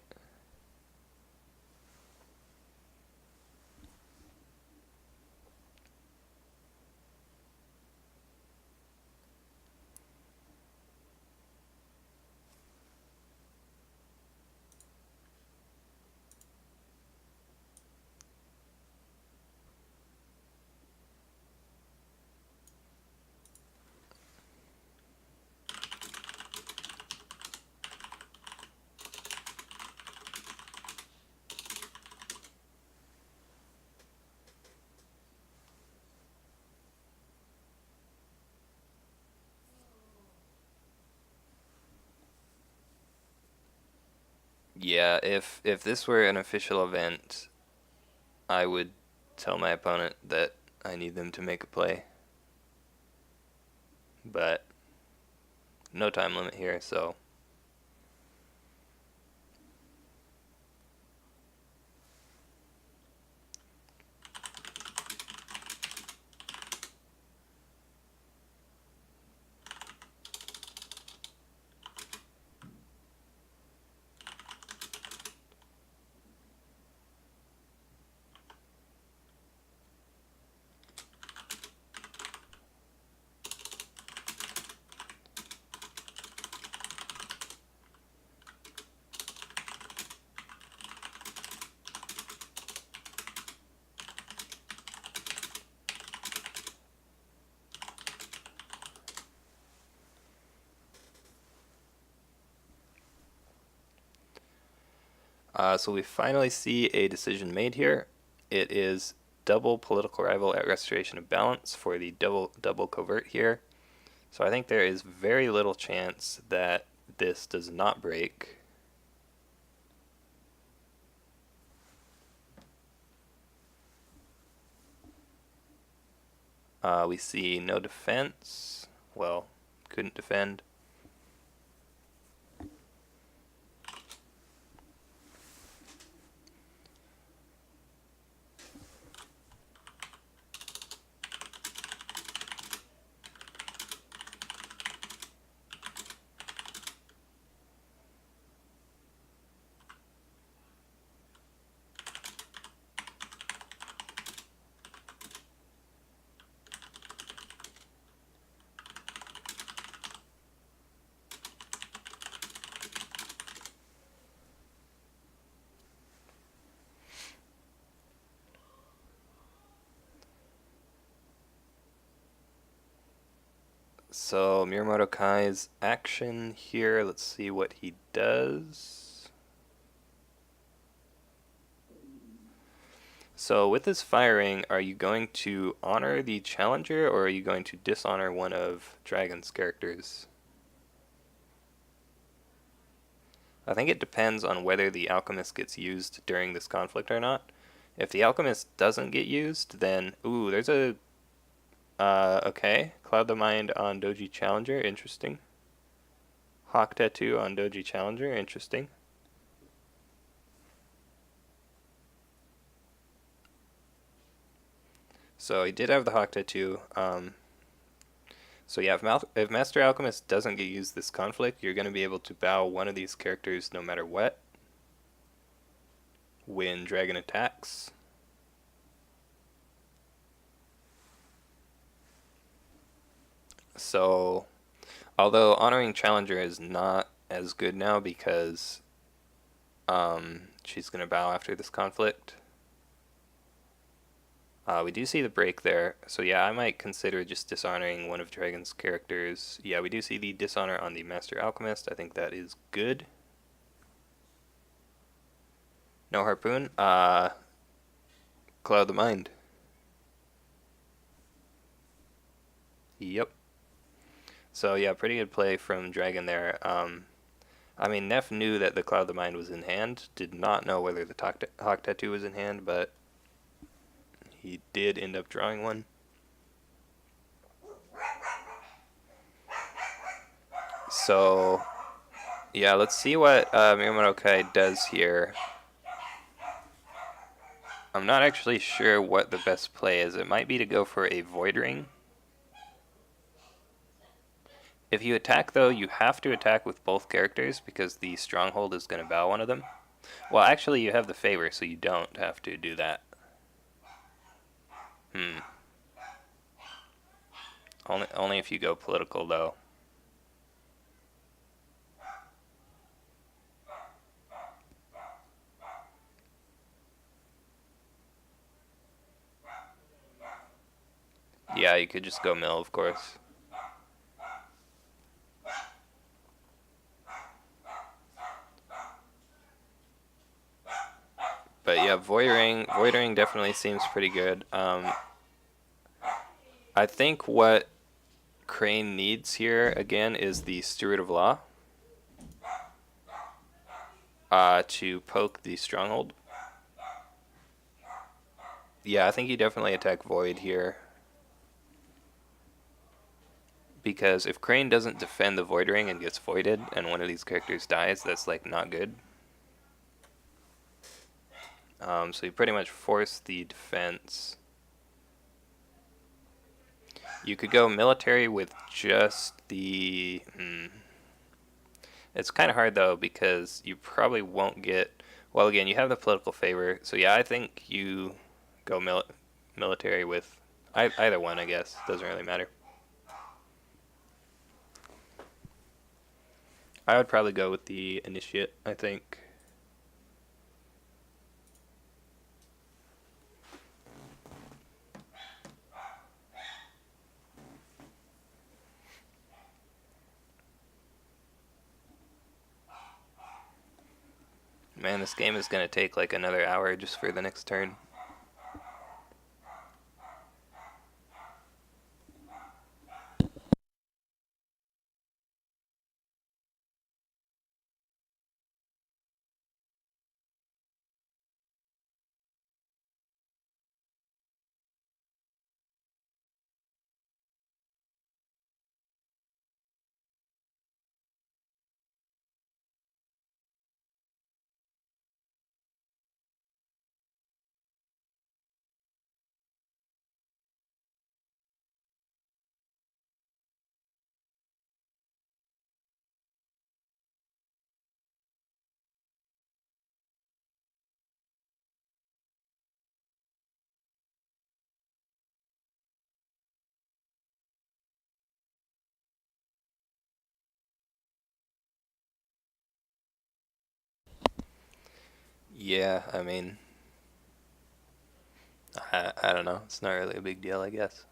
Yeah, if this were an official event, I would tell my opponent that I need them to make a play. But no time limit here, so so we finally see a decision made here. It is double political rival at restoration of balance for the double covert here. So I think there is very little chance that this does not break. We see no defense. Well, couldn't defend. So Mirumoto Kai's action here, let's see what he does. So with this firing, are you going to honor the challenger or are you going to dishonor one of Dragon's characters? I think it depends on whether the alchemist gets used during this conflict or not. If the alchemist doesn't get used, then ooh, there's a okay, Cloud the Mind on Doji Challenger, interesting. Hawk Tattoo on Doji Challenger, interesting. So he did have the Hawk Tattoo. So yeah, if Master Alchemist doesn't get used this conflict, you're going to be able to bow one of these characters no matter what when Dragon attacks. So, although Honoring Challenger is not as good now because she's going to bow after this conflict, we do see the break there. So yeah, I might consider just dishonoring one of Dragon's characters. Yeah, we do see the dishonor on the Master Alchemist. I think that is good. No Harpoon. Cloud the Mind. Yep. So yeah, pretty good play from Dragon there. I mean, Neff knew that the Cloud the Mind was in hand. Did not know whether the Hawk Tattoo was in hand, but he did end up drawing one. So yeah, let's see what Mirumoto Kai does here. I'm not actually sure what the best play is. It might be to go for a Void Ring. If you attack, though, you have to attack with both characters because the Stronghold is going to bow one of them. Well, actually, you have the favor, so you don't have to do that. Only if you go political, though. Yeah, you could just go mill, of course. But yeah, Void Ring definitely seems pretty good. I think what Crane needs here, again, is the Steward of Law to poke the Stronghold. Yeah, I think you definitely attack Void here. Because if Crane doesn't defend the Void Ring and gets voided, and one of these characters dies, that's like not good. So you pretty much force the defense. You could go military with just the... It's kind of hard though because you probably won't get... Well, again, you have the political favor. So yeah, I think you go military with either one, I guess. Doesn't really matter. I would probably go with the Initiate, I think. Man, this game is going to take like another hour just for the next turn. Yeah, I mean, I don't know. It's not really a big deal, I guess.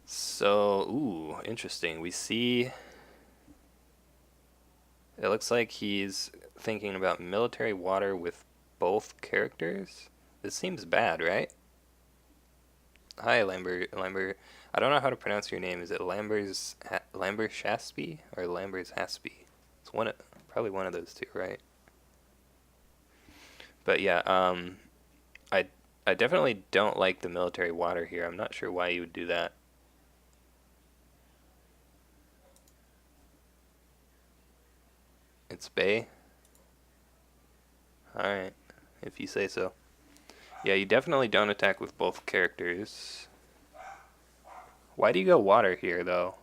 So, ooh, interesting. We see... It looks like he's thinking about military water with both characters. This seems bad, right? Hi, Lambert. I don't know how to pronounce your name. Is it Lambershaspi or Lambershaspi? It's probably one of those two, right? But yeah, I definitely don't like the military water here. I'm not sure why you would do that. It's Bay? Alright, if you say so. Yeah, you definitely don't attack with both characters. Why do you go water here, though?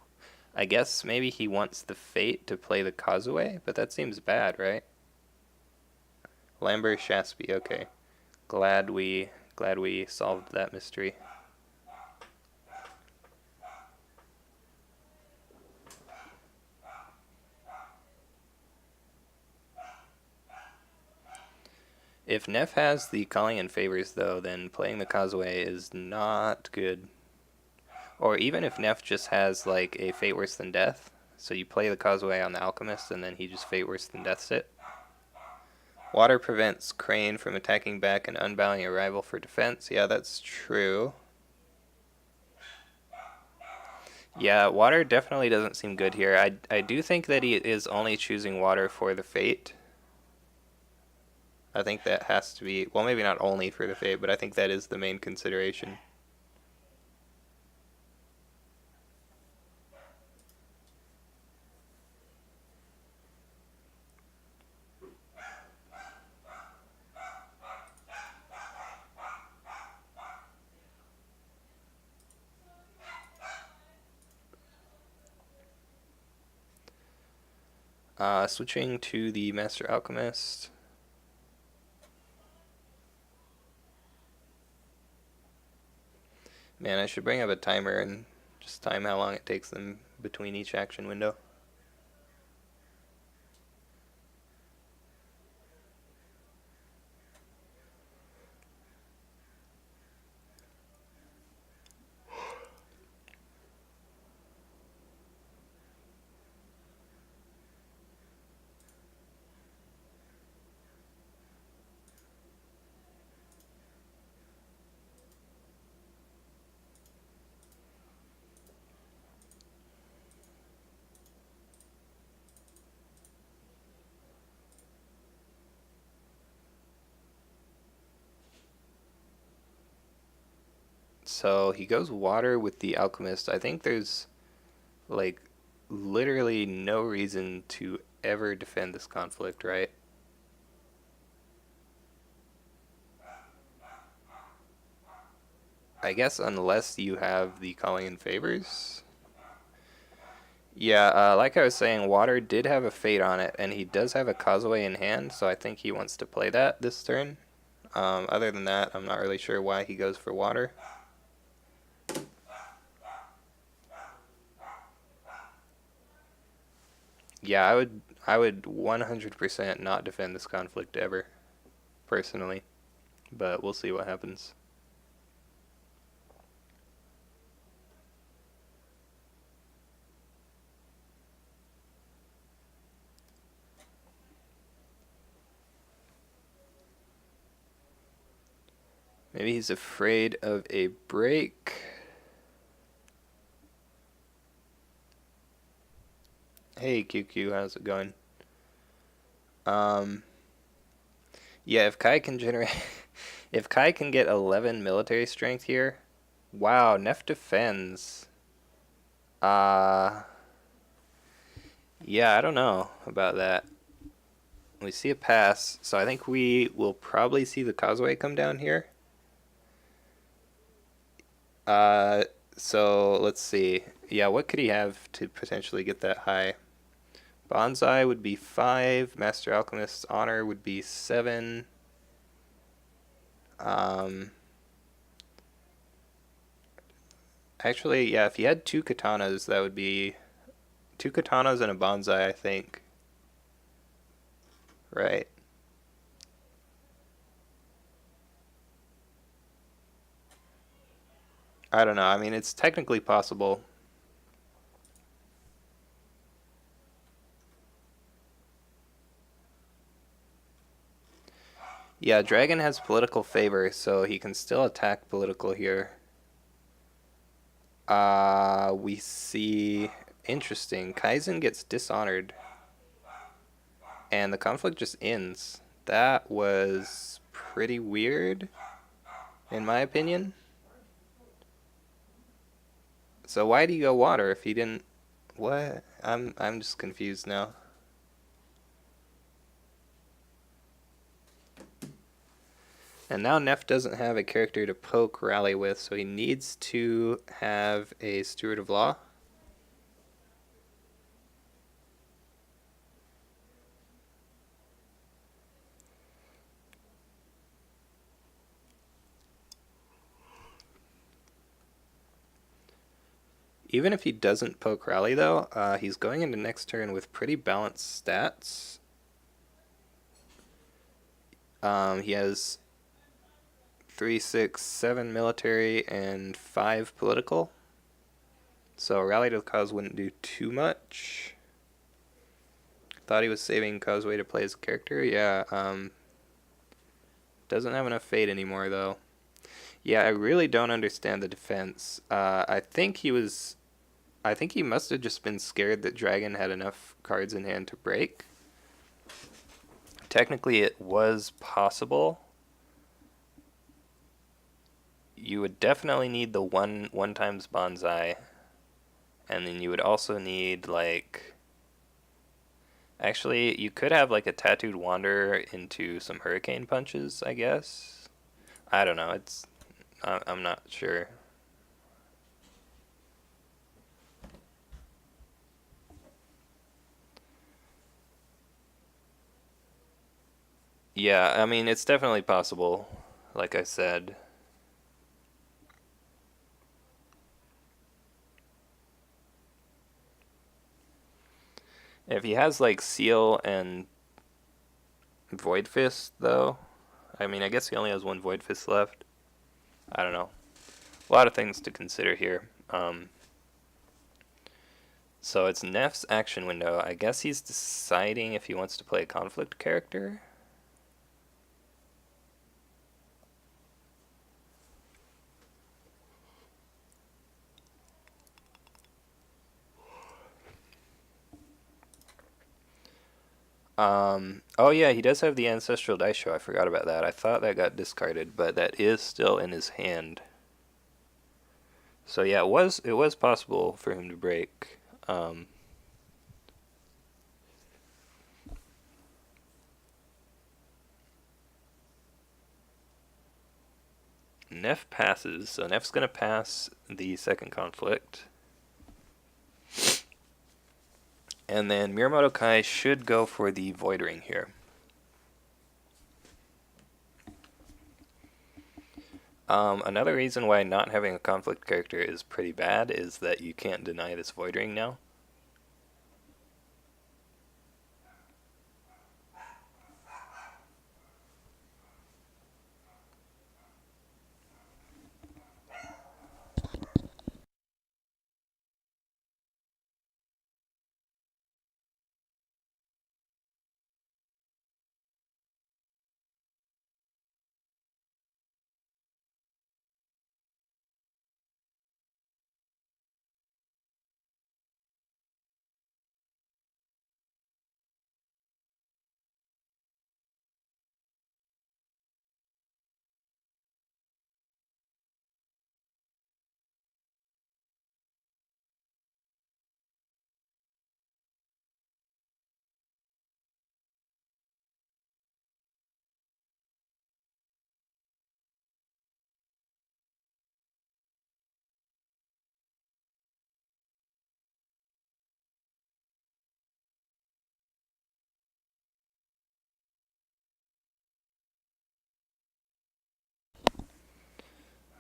I guess maybe he wants the Fate to play the Kazué, but that seems bad, right? Lambert Shaspy, okay. Glad we solved that mystery. If neph has the calling in favors, though, then playing the Kazué is not good. Or even if neph just has like a Fate Worse Than Death, so you play the Kazué on the Alchemist and then he just Fate Worse Than Deaths it. Water prevents Crane from attacking back and unbowing a rival for defense. Yeah, that's true. Yeah, water definitely doesn't seem good here. I do think that he is only choosing water for the Fate. I think that has to be, well, maybe not only for the Fate, but I think that is the main consideration. Switching to the Master Alchemist. Man, I should bring up a timer and just time how long it takes them between each action window. So he goes water with the Alchemist. I think there's like literally no reason to ever defend this conflict, right? I guess unless you have the calling in favors. Yeah, like I was saying, water did have a Fate on it, and he does have a Causeway in hand, so I think he wants to play that this turn. Other than that, I'm not really sure why he goes for water. Yeah, I would 100% not defend this conflict ever, personally, but we'll see what happens. Maybe he's afraid of a break. Hey QQ, how's it going? Um, yeah, if Kai can generate, if Kai can get 11 military strength here, wow, Neff defends. Uh, yeah, I don't know about that. We see a pass, so I think we will probably see the causeway come down here. Uh, so let's see. Yeah, what could he have to potentially get that high? Bonsai would be 5. Master Alchemist's Honor would be 7. Um, actually, yeah, if he had 2 katanas, that would be 2 katanas and a bonsai, I think. Right. I don't know. I mean, it's technically possible. Yeah, Dragon has political favor, so he can still attack political here. We see... Interesting. Kaizen gets dishonored. And the conflict just ends. That was pretty weird. in my opinion. So why do you go water if he didn't? What? I'm just confused now. And now Neff doesn't have a character to poke Rally with, so he needs to have a Steward of Law. Even if he doesn't poke Rally, though, he's going into next turn with pretty balanced stats. He has 3, 6, 7 military and 5 political. So Rally to the Cause wouldn't do too much. Thought he was saving Causeway to play his character. Yeah, doesn't have enough fate anymore, though. Yeah, I really don't understand the defense. I think he must have just been scared that Dragon had enough cards in hand to break. Technically, it was possible. You would definitely need the one times bonsai, and then you would also need like. Actually, you could have like a tattooed wanderer into some hurricane punches, I guess. I don't know. I'm not sure. Yeah, I mean, it's definitely possible, like I said. If he has like Seal and Void Fist, though, I mean, I guess he only has one Void Fist left. I don't know. A lot of things to consider here. So it's Neff's action window. I guess he's deciding if he wants to play a conflict character. Oh yeah, he does have the Ancestral Dice Show. I forgot about that. I thought that got discarded, but that is still in his hand. So yeah, it was possible for him to break. Neff passes, so Neff's gonna pass the second conflict. And then Mirumoto Kai should go for the Void Ring here. Another reason why not having a conflict character is pretty bad is that you can't deny this Void Ring now.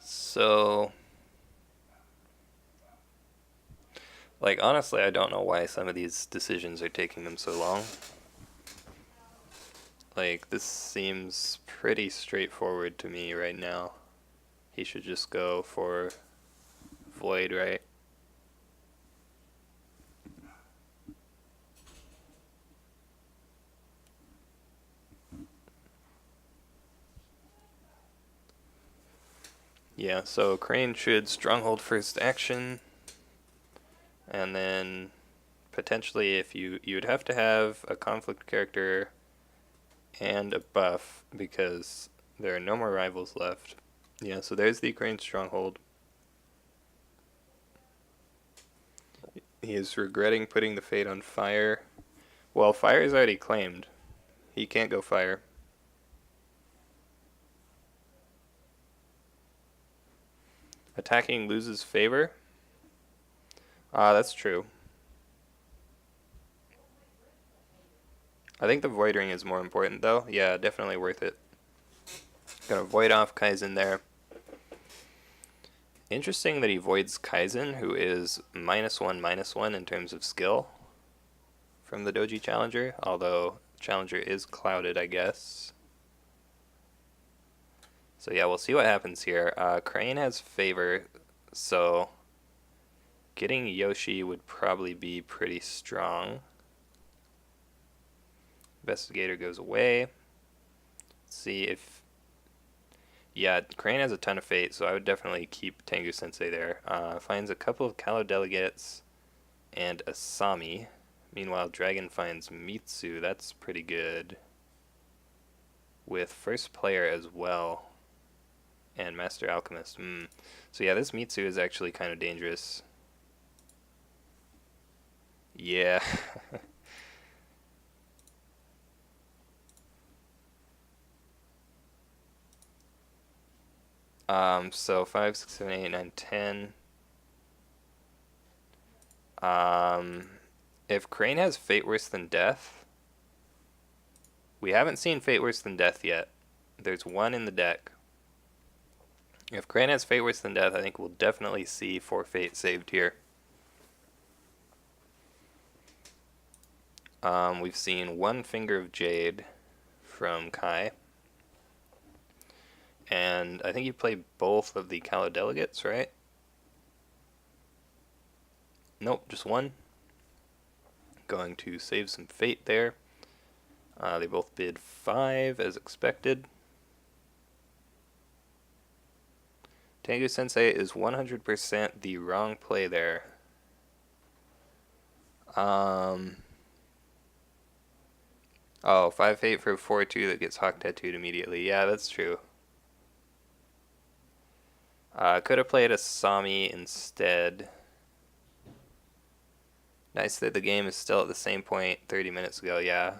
So, like, honestly, I don't know why some of these decisions are taking them so long. Like, this seems pretty straightforward to me right now. He should just go for Void, right? Yeah, so Crane should Stronghold first action, and then potentially if you'd have to have a conflict character and a buff because there are no more rivals left. Yeah, so there's the Ukraine stronghold. He is regretting putting the Fate on fire. Well, fire is already claimed. He can't go fire. Attacking loses favor. That's true. I think the Void Ring is more important, though. Yeah, definitely worth it. Gonna void off Kaizen there. Interesting that he voids Kaizen, who is -1/-1 in terms of skill from the Doji Challenger, although Challenger is clouded, I guess. So yeah, we'll see what happens here. Crane has favor, so getting Yoshi would probably be pretty strong. Investigator goes away. Let's see if... Yeah, Crane has a ton of fate, so I would definitely keep Tengu Sensei there. Finds a couple of Kalo delegates and a Sami. Meanwhile, Dragon finds Mitsu. That's pretty good. With first player as well. And Master Alchemist. So yeah, this Mitsu is actually kind of dangerous. Yeah. So 5, 6, 7, 8, 9, 10. If Crane has Fate Worse Than Death, we haven't seen Fate Worse Than Death yet. There's one in the deck. If Crane has Fate Worse Than Death, I think we'll definitely see 4 Fate saved here. We've seen 1 Finger of Jade from Kai. And I think you play both of the Kalo delegates, right? Nope, just 1. Going to save some fate there. They both bid 5 as expected. Tengu Sensei is 100% the wrong play there. Oh, 5 fate for 4-2 that gets Hawk Tattooed immediately. Yeah, that's true. Could have played a Sami instead. Nice that the game is still at the same point 30 minutes ago, yeah.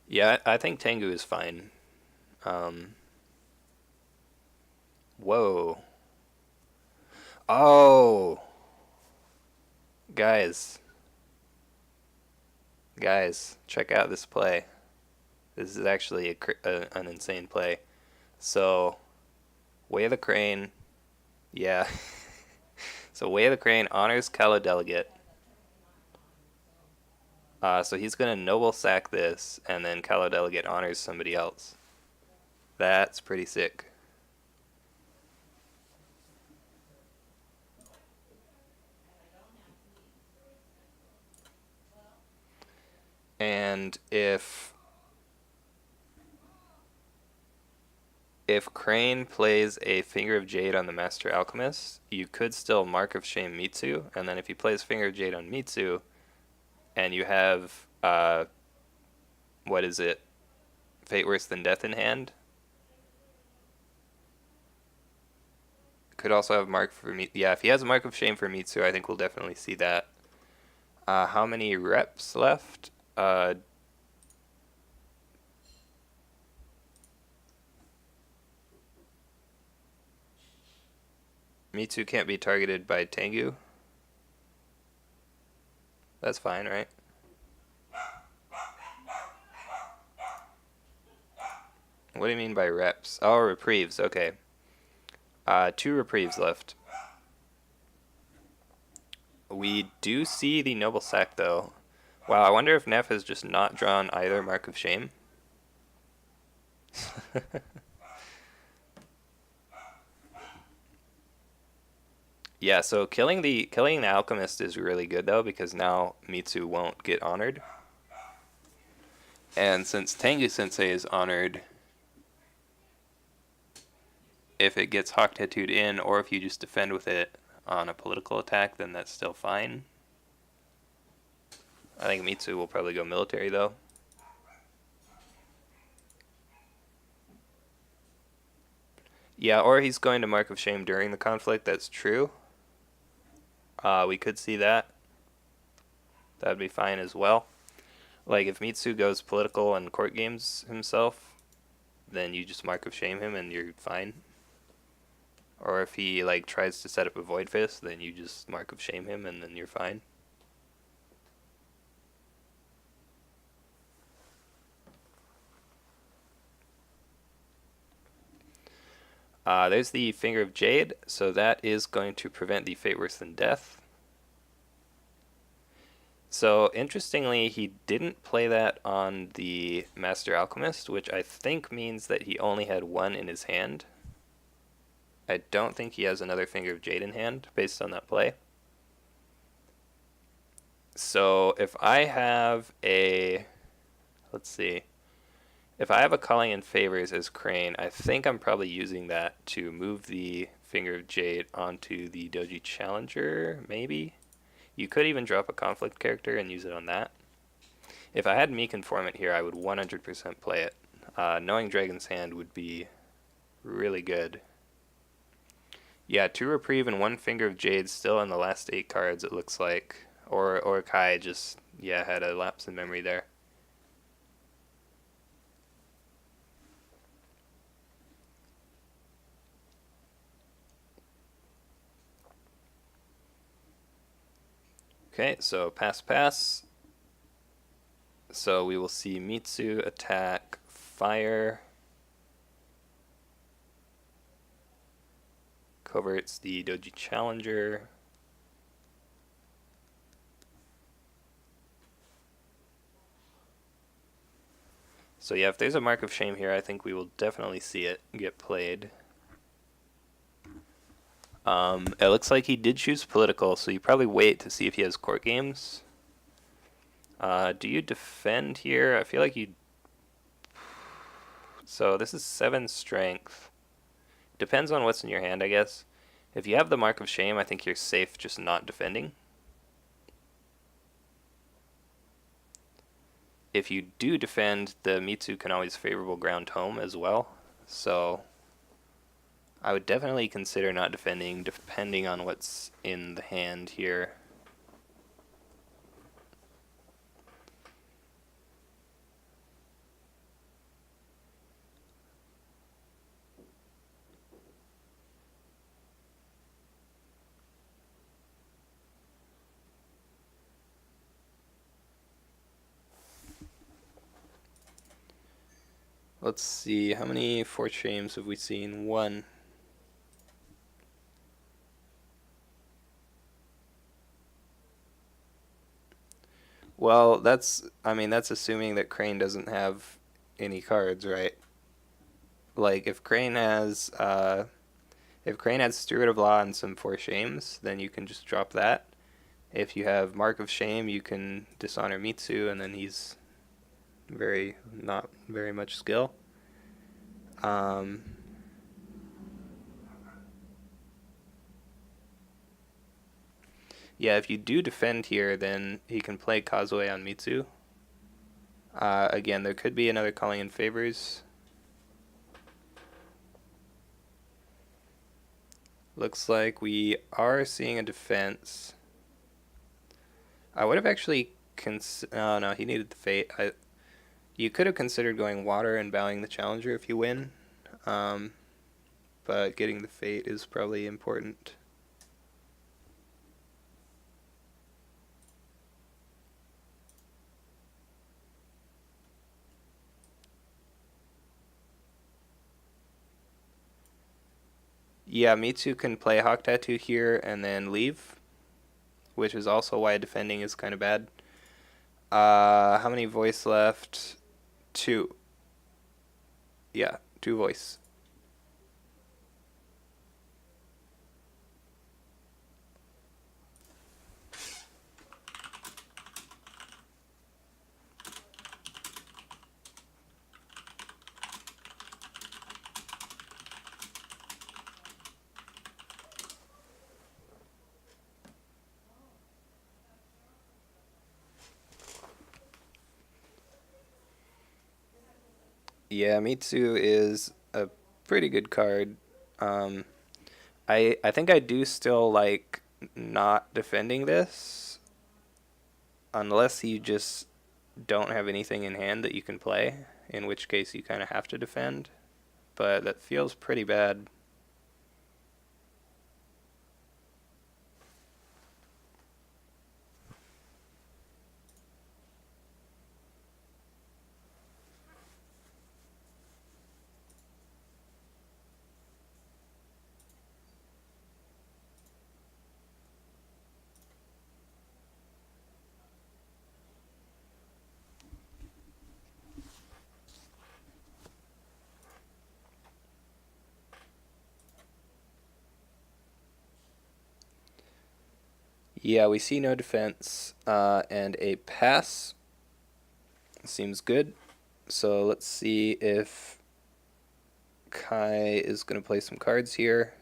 Yeah, I think Tengu is fine. Whoa. Oh! Guys. Guys, check out this play. This is actually an insane play. So, Way of the Crane. Yeah. So, Way of the Crane honors Kalo Delegate. So he's going to Noble Sack this, and then Kalo Delegate honors somebody else. That's pretty sick. And if Crane plays a Finger of Jade on the Master Alchemist, you could still Mark of Shame Mitsu, and then if he plays Finger of Jade on Mitsu, and you have, what is it, Fate Worse Than Death in hand, could also have Mark for Mitsu. Yeah, if he has a Mark of Shame for Mitsu, I think we'll definitely see that. How many reps left? Mitsu can't be targeted by Tengu. That's fine, right? What do you mean by reps? Oh, reprieves, okay. 2 reprieves left. We do see the Noble Sack, though. Wow, I wonder if neph has just not drawn either Mark of Shame. Yeah, so killing the Alchemist is really good, though, because now Mitsu won't get honored. And since Tengu Sensei is honored, if it gets hawk tattooed in, or if you just defend with it on a political attack, then that's still fine. I think Mitsu will probably go military, though. Yeah, or he's going to Mark of Shame during the conflict, that's true. We could see that. That'd be fine as well. Like, if Mitsu goes political and court games himself, then you just Mark of Shame him and you're fine. Or if he, like, tries to set up a Void Fist, then you just Mark of Shame him and then you're fine. There's the Finger of Jade, so that is going to prevent the Fate Worse Than Death. So, interestingly, he didn't play that on the Master Alchemist, which I think means that he only had one in his hand. I don't think he has another Finger of Jade in hand, based on that play. So, if I have a... Let's see. If I have a Calling in Favors as Crane, I think I'm probably using that to move the Finger of Jade onto the Doji Challenger, maybe? You could even drop a conflict character and use it on that. If I had Meek Informant here, I would 100% play it. Knowing Dragon's Hand would be really good. Yeah, 2 Reprieve and 1 Finger of Jade still in the last 8 cards, it looks like. Or Kai just, yeah, had a lapse in memory there. Okay, so pass. So we will see Mitsu attack fire. Coverts the Doji Challenger. So yeah, if there's a Mark of Shame here, I think we will definitely see it get played. It looks like he did choose political, so you probably wait to see if he has court games. Do you defend here? I feel like you... So this is 7 strength. Depends on what's in your hand, I guess. If you have the Mark of Shame, I think you're safe just not defending. If you do defend, the Mitsu can always favorable ground home as well. So I would definitely consider not defending, depending on what's in the hand here. Let's see, how many Four Shames have we seen? 1. Well, that's assuming that Crane doesn't have any cards, right? Like, if Crane has Steward of Law and some Four Shames, then you can just drop that. If you have Mark of Shame, you can dishonor Mitsu, and then he's not very much skill. Yeah, if you do defend here, then he can play Kazue on Mitsu. Again, there could be another Calling in Favors. Looks like we are seeing a defense. I would have actually oh no, he needed the Fate. You could have considered going Water and bowing the Challenger if you win. But getting the Fate is probably important. Yeah, Mitsu can play Hawk Tattoo here and then leave, which is also why defending is kind of bad. How many voice left? 2. Yeah, 2 voice. Yeah, Mitsu is a pretty good card. Um, I think I do still like not defending this unless you just don't have anything in hand that you can play, in which case you kind of have to defend. But that feels pretty bad. Yeah, we see no defense and a pass. Seems good. So let's see if Kai is going to play some cards here.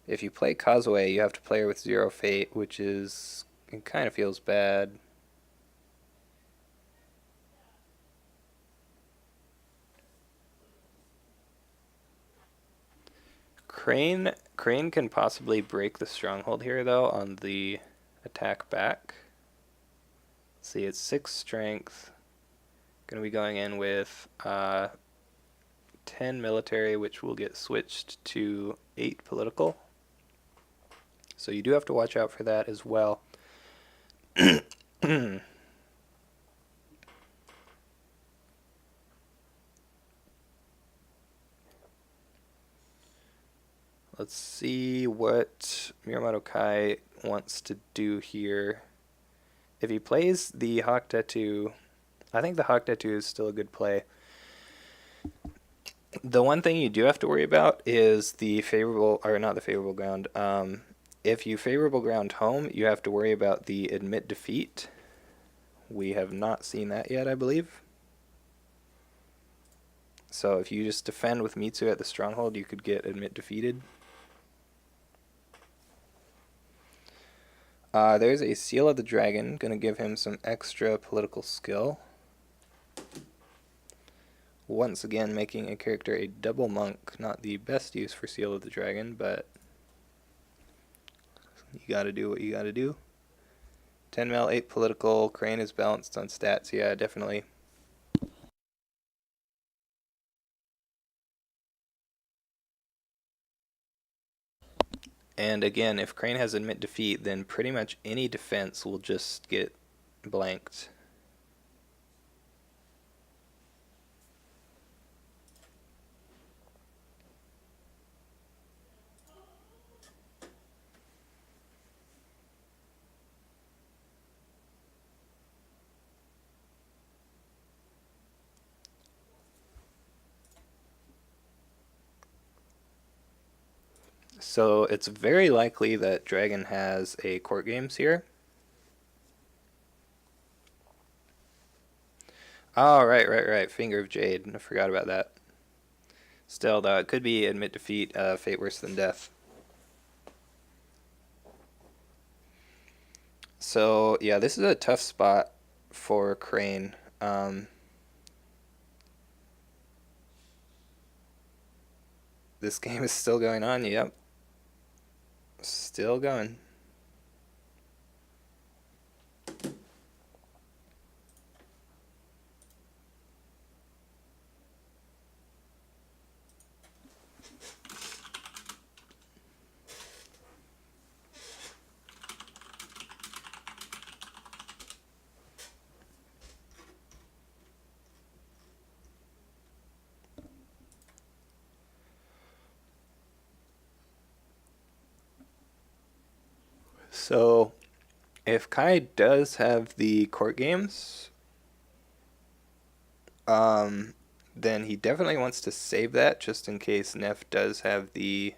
If you play Kazuo, you have to play her with zero fate, which is, it kind of feels bad. Crane can possibly break the stronghold here though on the attack back. Let's see, it's 6 strength. Gonna be going in with 10 military, which will get switched to 8 political. So you do have to watch out for that as well. Let's see what Mirumoto Kai wants to do here. If he plays the Hawk Tattoo, I think the Hawk Tattoo is still a good play. The one thing you do have to worry about is the favorable, or not the favorable ground. If you favorable ground home, you have to worry about the admit defeat. We have not seen that yet, I believe. So if you just defend with Mitsu at the stronghold, you could get admit defeated. There's a Seal of the Dragon, going to give him some extra political skill. Once again, making a character a double monk. Not the best use for Seal of the Dragon, but you gotta do what you gotta do. 10 mil, 8 political. Crane is balanced on stats. Yeah, definitely. And again, if Crane has admit defeat, then pretty much any defense will just get blanked. So it's very likely that Dragon has a court games here. Oh, right. Finger of Jade. I forgot about that. Still, though, it could be admit defeat, fate worse than death. So, yeah, this is a tough spot for Crane. This game is still going on, yep. Still going. So, if Kai does have the court games, then he definitely wants to save that just in case neph does have the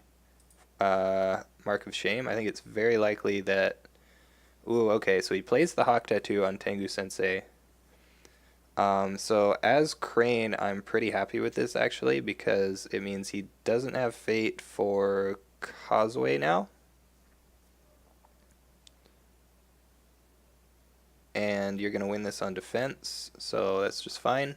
Mark of Shame. I think it's very likely that. Ooh, okay, so he plays the Hawk Tattoo on Tengu Sensei. So as Crane, I'm pretty happy with this actually because it means he doesn't have fate for Causeway now. And you're going to win this on defense, so that's just fine.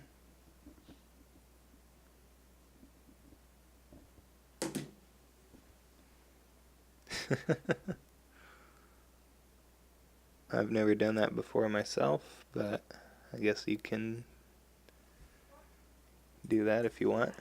I've never done that before myself, but I guess you can do that if you want.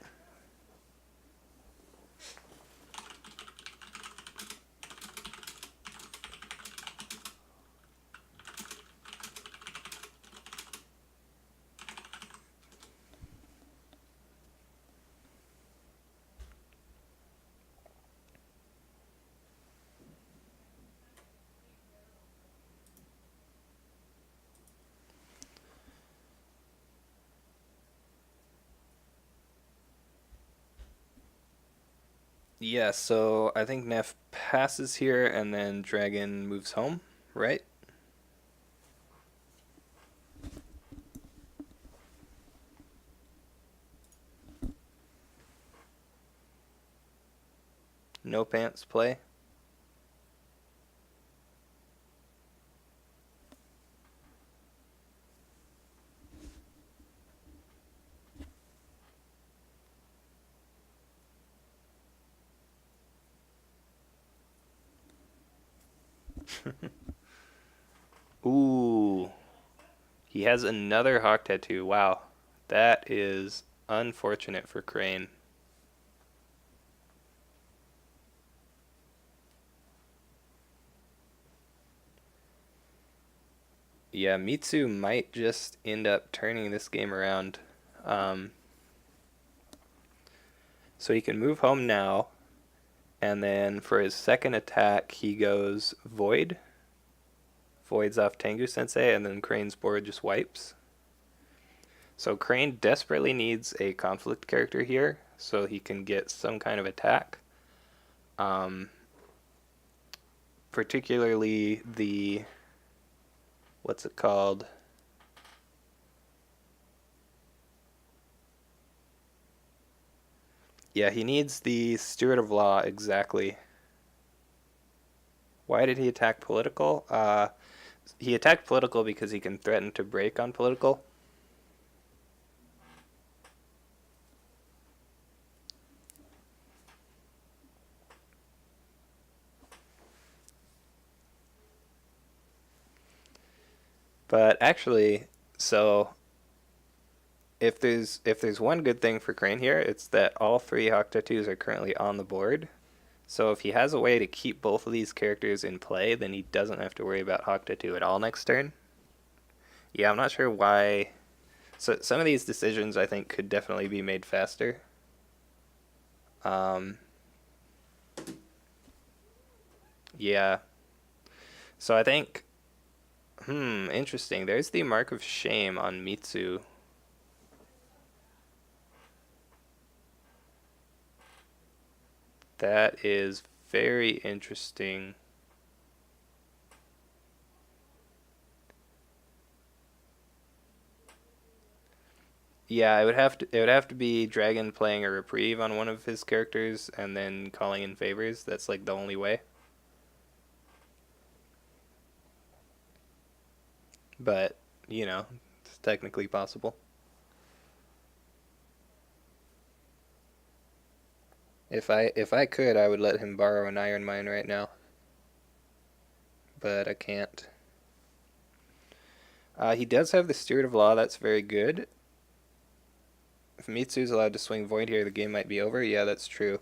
Yeah, so I think neph passes here and then dragon moves home, right? No pants play. Ooh, he has another hawk tattoo. Wow, that is unfortunate for Crane. Yeah, Mitsu might just end up turning this game around. Um, so he can move home now, and then for his second attack, he goes Void. Voids off Tengu Sensei, and then Crane's board just wipes. So Crane desperately needs a conflict character here, so he can get some kind of attack. Um, Particularly the, what's it called? Yeah, he needs the Steward of Law, exactly. Why did he attack political? He attacked political because he can threaten to break on political. But actually, so if there's one good thing for Crane here, it's that all three Hawk tattoos are currently on the board. So if he has a way to keep both of these characters in play, then he doesn't have to worry about Hawk tattoo at all next turn. Yeah, I'm not sure why. So some of these decisions I think could definitely be made faster. Um, yeah. So I think, interesting. There's the mark of shame on Mitsu. That is very interesting. Yeah, it would have to be Dragon playing a reprieve on one of his characters and then calling in favors. That's like the only way. But, it's technically possible. If I could, I would let him borrow an iron mine right now, but I can't. He does have the Steward of Law. That's very good. If Mitsu's allowed to swing Void here, the game might be over. Yeah, that's true.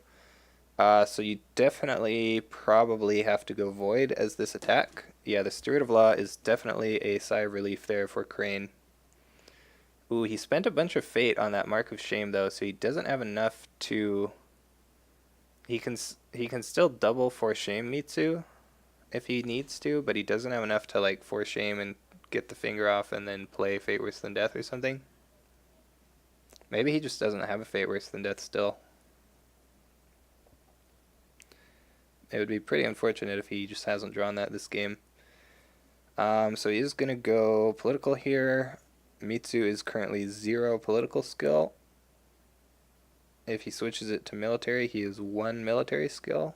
So you definitely probably have to go Void as this attack. Yeah, the Steward of Law is definitely a sigh of relief there for Crane. Ooh, he spent a bunch of fate on that Mark of Shame though, so he doesn't have enough to. He can still double for Shame Mitsu if he needs to, but he doesn't have enough to like for Shame and get the finger off and then play Fate Worse Than Death or something. Maybe he just doesn't have a Fate Worse Than Death still. It would be pretty unfortunate if he just hasn't drawn that this game. So he is going to go political here. Mitsu is currently 0 political skill. If he switches it to military, he is 1 military skill.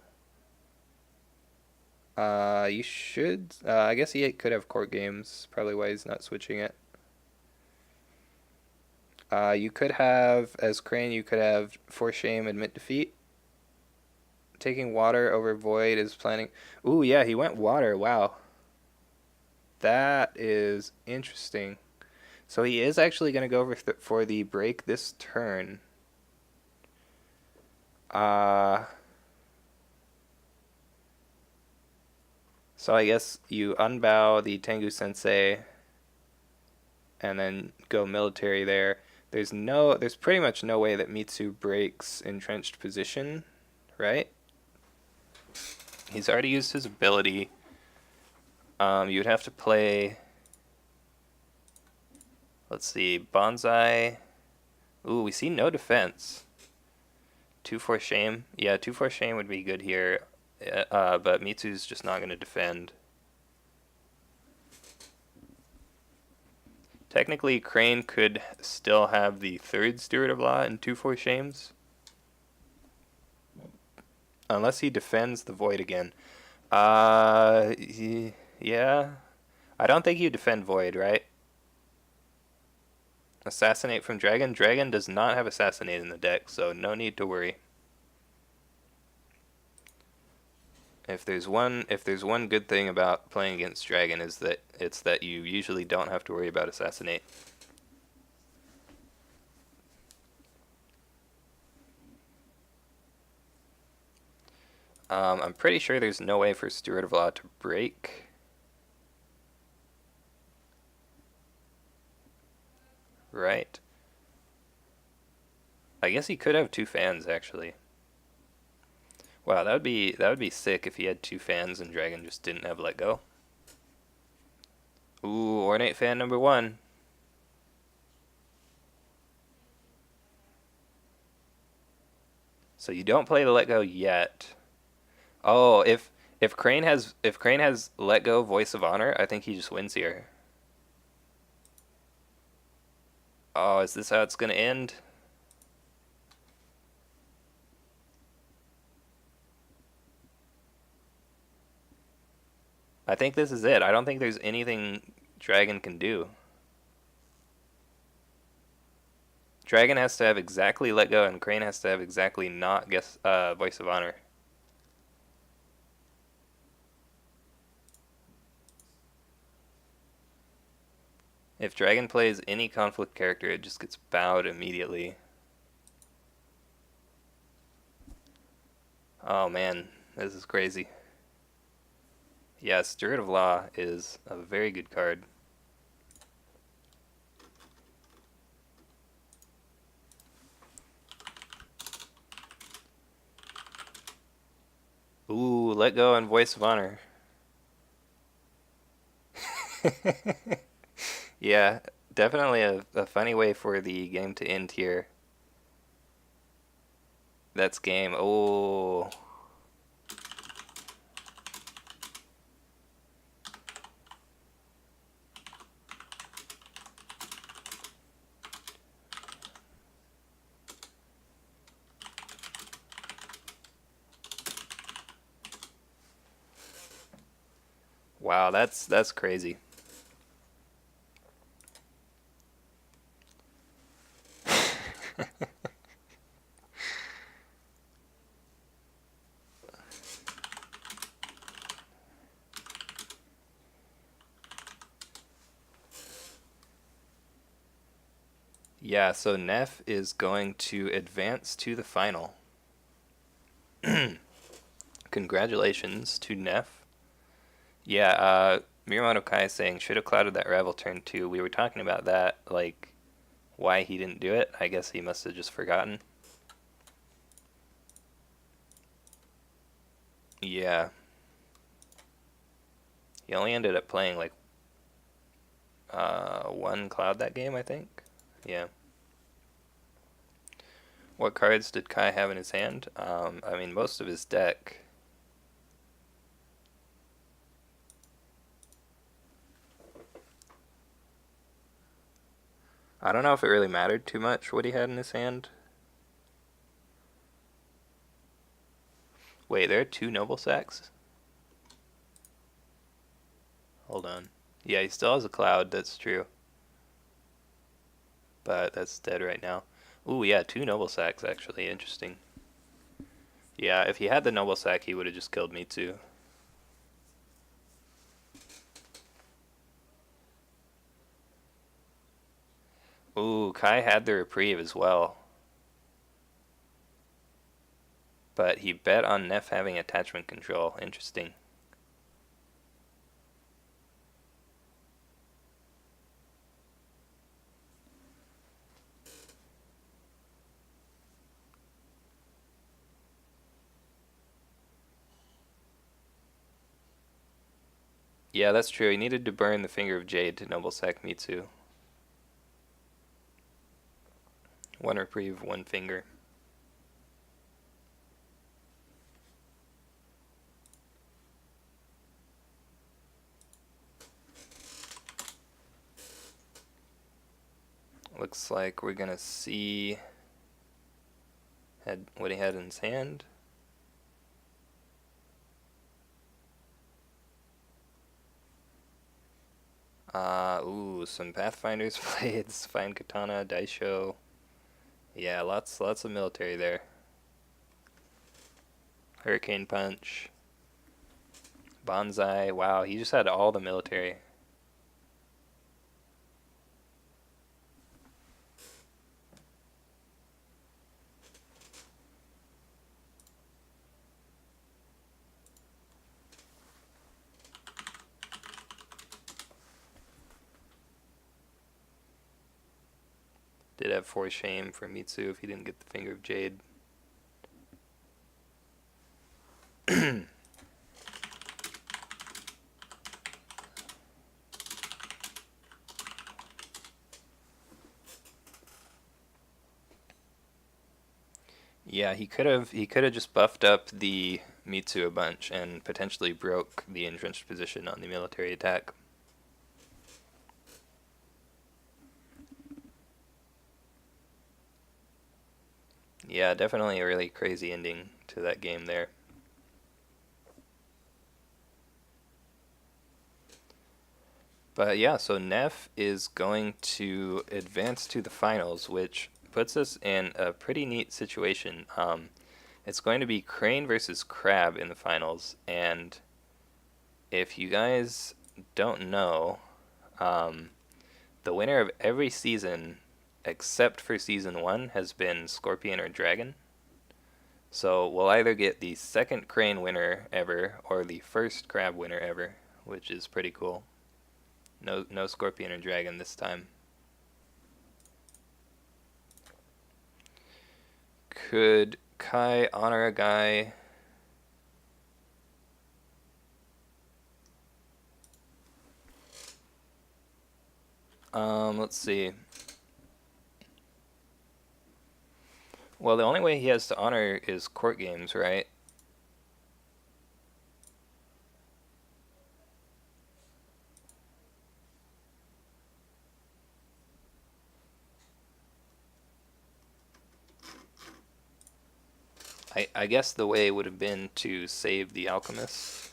You should. I guess he could have court games. Probably why he's not switching it. You could have, as Crane, you could have for shame, admit defeat. Taking water over void is planning. Ooh, yeah, he went water. Wow. That is interesting. So he is actually going to go for the break this turn. Uh, so I guess you unbow the Tengu Sensei and then go military there. There's pretty much no way that Mitsu breaks entrenched position, right? He's already used his ability. You would have to play, let's see, Bonsai. Ooh, we see no defense. 2-4 shame. Yeah, 2-4 shame would be good here. But Mitsu's just not going to defend. Technically, Crane could still have the third Steward of Law in 2-4 shames. Unless he defends the Void again. Yeah. I don't think you defend Void, right? Assassinate from Dragon. Dragon does not have Assassinate in the deck, so no need to worry. If there's one good thing about playing against Dragon is that it's that you usually don't have to worry about Assassinate. I'm pretty sure there's no way for Steward of Law to break. Right. I guess he could have 2 fans actually. Wow, that would be sick if he had 2 fans and Dragon just didn't have Let Go. Ooh, Ornate fan number 1. So you don't play the Let Go yet. Oh, if Crane has Let Go Voice of Honor, I think he just wins here. Oh, is this how it's gonna end? I think this is it. I don't think there's anything Dragon can do. Dragon has to have exactly Let Go, and Crane has to have exactly not Voice of Honor. If Dragon plays any conflict character, it just gets bowed immediately. Oh man, this is crazy. Yeah, Steward of Law is a very good card. Ooh, Let Go and Voice of Honor. Yeah, definitely a funny way for the game to end here. That's game. Oh. Wow, that's crazy. Yeah, so neph is going to advance to the final. Congratulations to neph. Yeah, Mirumoto Kai is saying, should have clouded that Ravel turn 2. We were talking about that, like, why he didn't do it. I guess he must have just forgotten. Yeah. He only ended up playing, like, 1 cloud that game, I think. Yeah. What cards did Kai have in his hand? I mean, most of his deck. I don't know if it really mattered too much what he had in his hand. Wait, there are 2 Noble Sacks? Hold on. Yeah, he still has a cloud, that's true. But that's dead right now. Ooh, yeah, 2 Noble Sacks, actually. Interesting. Yeah, if he had the noble sack, he would have just killed me too. Ooh, Kai had the reprieve as well, but he bet on neph having attachment control. Interesting. Yeah, that's true. He needed to burn the Finger of Jade to noble sack Mitsu. One reprieve, one finger. Looks like we're gonna see what he had in his hand. Ooh, some Pathfinders blades, fine katana, daisho. Yeah, lots of military there. Hurricane punch, bonsai. Wow, he just had all the military. Did have 4 shame for Mitsu if he didn't get the Finger of Jade. Yeah, he could have just buffed up the Mitsu a bunch and potentially broke the entrenched position on the military attack. Yeah, definitely a really crazy ending to that game there. But yeah, so neph is going to advance to the finals, which puts us in a pretty neat situation. It's going to be Crane versus Crab in the finals, and if you guys don't know, um, the winner of every season except for season 1 has been Scorpion or Dragon. So we'll either get the second Crane winner ever or the first Crab winner ever, which is pretty cool. No Scorpion or Dragon this time. Could Kai honor a guy? Let's see. Well, the only way he has to honor is court games, right? I guess the way would have been to save the alchemist.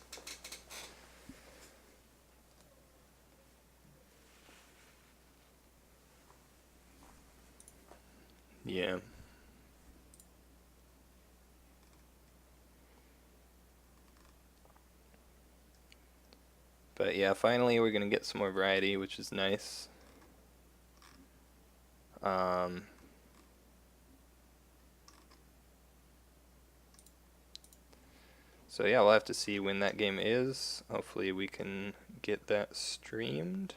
Yeah. But yeah, finally we're gonna get some more variety, which is nice. Um, so yeah, we'll have to see when that game is. Hopefully we can get that streamed.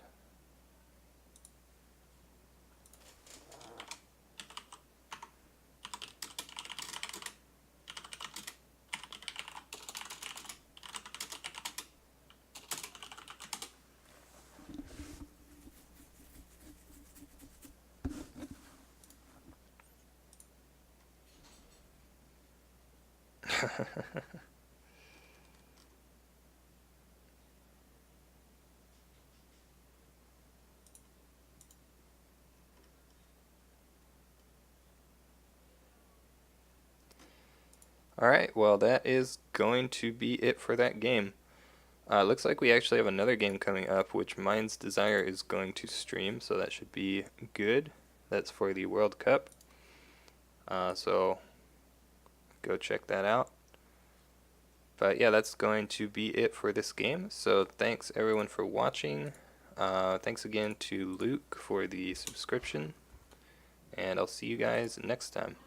Alright, well that is going to be it for that game. Looks like we actually have another game coming up, which Mind's Desire is going to stream, so that should be good. That's for the World Cup. So go check that out. But yeah, that's going to be it for this game. So thanks everyone for watching. Thanks again to Luke for the subscription. And I'll see you guys next time.